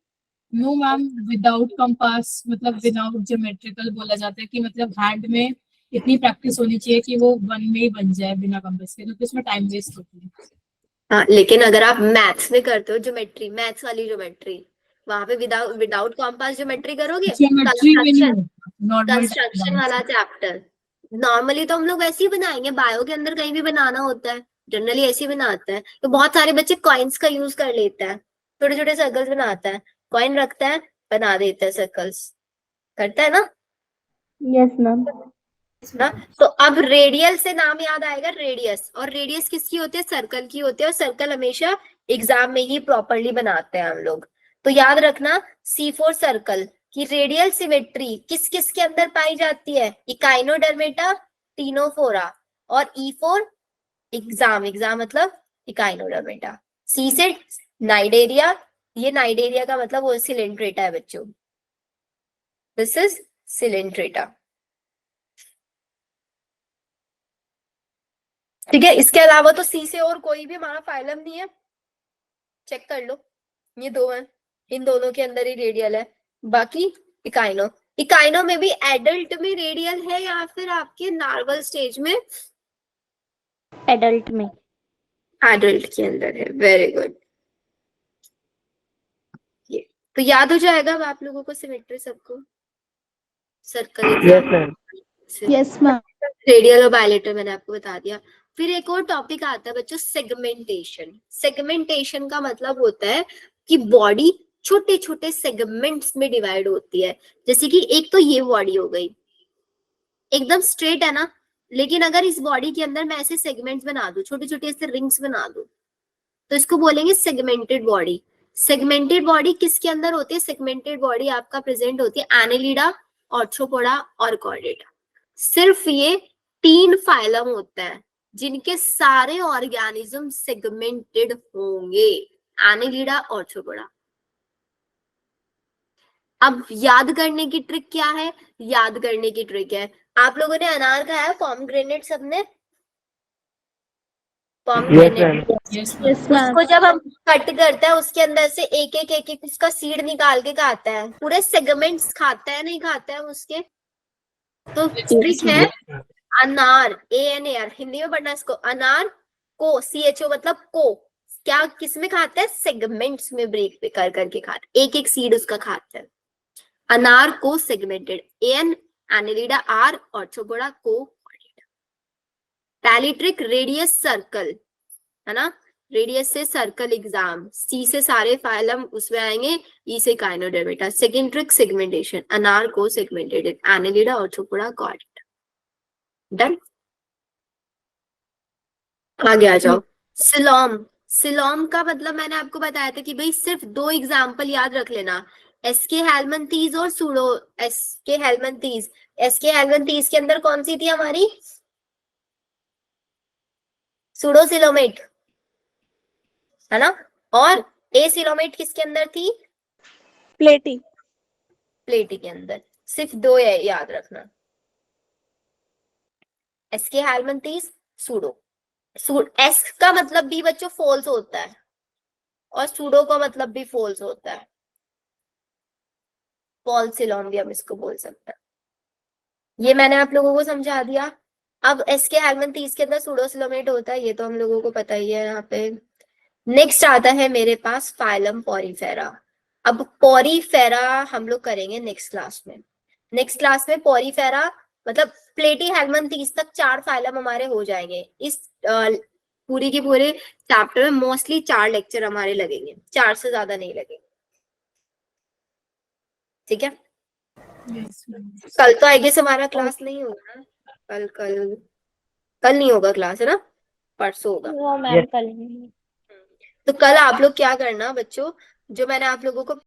No ma'am, without compass मतलब विदाउट ज्योमेट्रिकल बोला जाता है कि मतलब हैंड में इतनी प्रैक्टिस होनी चाहिए कि वो वन में ही बन जाए बिना कंपास के, तो उसमें टाइम वेस्ट होती है। हाँ, लेकिन अगर आप मैथ्स में करते हो ज्योमेट्री, मैथ्स वाली ज्योमेट्री, वहां पे विदाउट कंपास ज्योमेट्री करोगे। ज्योमेट्री में नहीं होता, नॉर्मल कंस्ट्रक्शन वाला चैप्टर नॉर्मली तो हम लोग ऐसे ही बनाएंगे, बायो के अंदर कहीं भी बनाना होता है जनरली ऐसे ही बनाता है। तो बहुत सारे बच्चे कॉइन्स का यूज कर लेता है, छोटे छोटे सर्कल्स बनाता है, कॉइन रखता है बना देता है सर्कल्स, करता है ना। Yes ma'am. ना तो अब रेडियल से नाम याद आएगा रेडियस, और रेडियस किसकी होती है, सर्कल की होती है। और सर्कल हमेशा एग्जाम में ही प्रॉपरली बनाते हैं हम लोग। तो याद रखना C4 सर्कल की रेडियल सिमेट्री किस किस के अंदर पाई जाती है, इकाइनोडर्मेटा, टीनोफोरा, और E4 एग्जाम मतलब इकाइनोडर्मेटा। C से नाइडेरिया, ये नाइडेरिया का मतलब वो सिलेंट्रेटा है बच्चों, दिस इज सिलेंट्रेटा, ठीक है। इसके अलावा तो सी से और कोई भी हमारा फाइलम नहीं है, चेक कर लो, ये 2 हैं, इन दोनों के अंदर ही रेडियल है। बाकी इकाइनो, इकाइनो में भी एडल्ट में रेडियल है या फिर आपके नार्वल स्टेज में, एडल्ट में। एडल्ट के अंदर है, वेरी गुड। ये तो याद हो जाएगा अब आप लोगों को सिमेट्री सबको, circle yes sir. Yes ma'am. Radial और बायलेटरल मैंने आपको बता दिया। फिर एक और टॉपिक आता है बच्चों, सेगमेंटेशन। सेगमेंटेशन का मतलब होता है कि बॉडी छोटे छोटे सेगमेंट्स में डिवाइड होती है। जैसे कि एक तो ये बॉडी हो गई, एकदम स्ट्रेट है ना, लेकिन अगर इस बॉडी के अंदर मैं ऐसे सेगमेंट्स बना दूं, छोटे छोटे ऐसे रिंग्स बना दूं, तो इसको बोलेंगे सेगमेंटेड बॉडी। सेगमेंटेड बॉडी किसके अंदर होती है? सेगमेंटेड बॉडी आपका प्रेजेंट होती है एनालिडा, ऑर्थ्रोपोडा और कॉर्डेटा। सिर्फ ये 3 फाइलम होता है जिनके सारे ऑर्गेनिज्म सेगमेंटेड होंगे, एनालिडा, ऑर्थ्रोपोडा। अब याद करने की ट्रिक क्या है? याद करने की ट्रिक है, आप लोगों ने अनार खाया, पॉमग्रेनेट सबने? Pomegranate Yes, ma'am. उसको जब हम कट करते हैं उसके अंदर से एक एक उसका सीड निकाल के खाता है, पूरे सेगमेंट्स खाता है, नहीं खाता है उसके? तो ट्रिक है अनार, ANAR, हिंदी में पढ़ना इसको, अनार को, CHO मतलब को, क्या किस में खाता है? सेगमेंट्स में ब्रेक पे कर करके खाता है, एक एक सीड उसका खाता है। अनार को segmented, AN Annelida, R Arthropoda, को कॉर्डेटा। पहली ट्रिक रेडियस सर्कल है ना, रेडियस से सर्कल एग्जाम, C से सारे फाइलम उसमें आएंगे, E से काइनोडर्मेटा। सेकंड ट्रिक सेगमेंटेशन, अनार को segmented, Annelida, Arthropoda, Chordata. Done. आगे आ जाओ। सिलोम, सिलोम का मतलब मैंने आपको बताया था कि भाई सिर्फ 2 एग्जाम्पल याद रख लेना, एसके हेलमंथीज और pseudo SK helminths. SK helminths के अंदर कौन सी थी हमारी? सूडोसिलोमेट है ना, और एसिलोमेट किसके अंदर थी? प्लेटी। प्लेटी के अंदर। सिर्फ 2 है, याद रखना, एसके हेलमंथीज, सूडो। एस का मतलब भी बच्चों फॉल्स होता है और सूडो का मतलब भी फॉल्स होता है, फॉल्स सिलोम भी हम इसको बोल सकते हैं। ये मैंने आप लोगों को समझा दिया। अब एसके हेलमंथीज के अंदर सूडोसिलोमेट होता है, ये तो हम लोगों को पता ही है। यहाँ पे नेक्स्ट आता है मेरे पास फाइलम पॉरीफेरा। अब पॉरीफेरा हम लोग करेंगे नेक्स्ट क्लास में। नेक्स्ट क्लास में पॉरीफेरा मतलब प्लेटी हेलमंथीज तक 4 फाइलम हमारे हो जाएंगे। इस पूरी की पूरे चैप्टर में मोस्टली 4 लेक्चर हमारे लगेंगे, 4 से ज्यादा नहीं लगेंगे, ठीक है। Yes, ma'am. कल तो आई गेस हमारा क्लास नहीं होगा ना? कल नहीं होगा क्लास, है ना? परसों होगा। वो मैम कल नहीं। तो कल आप लोग क्या करना बच्चों, जो मैंने आप लोगों को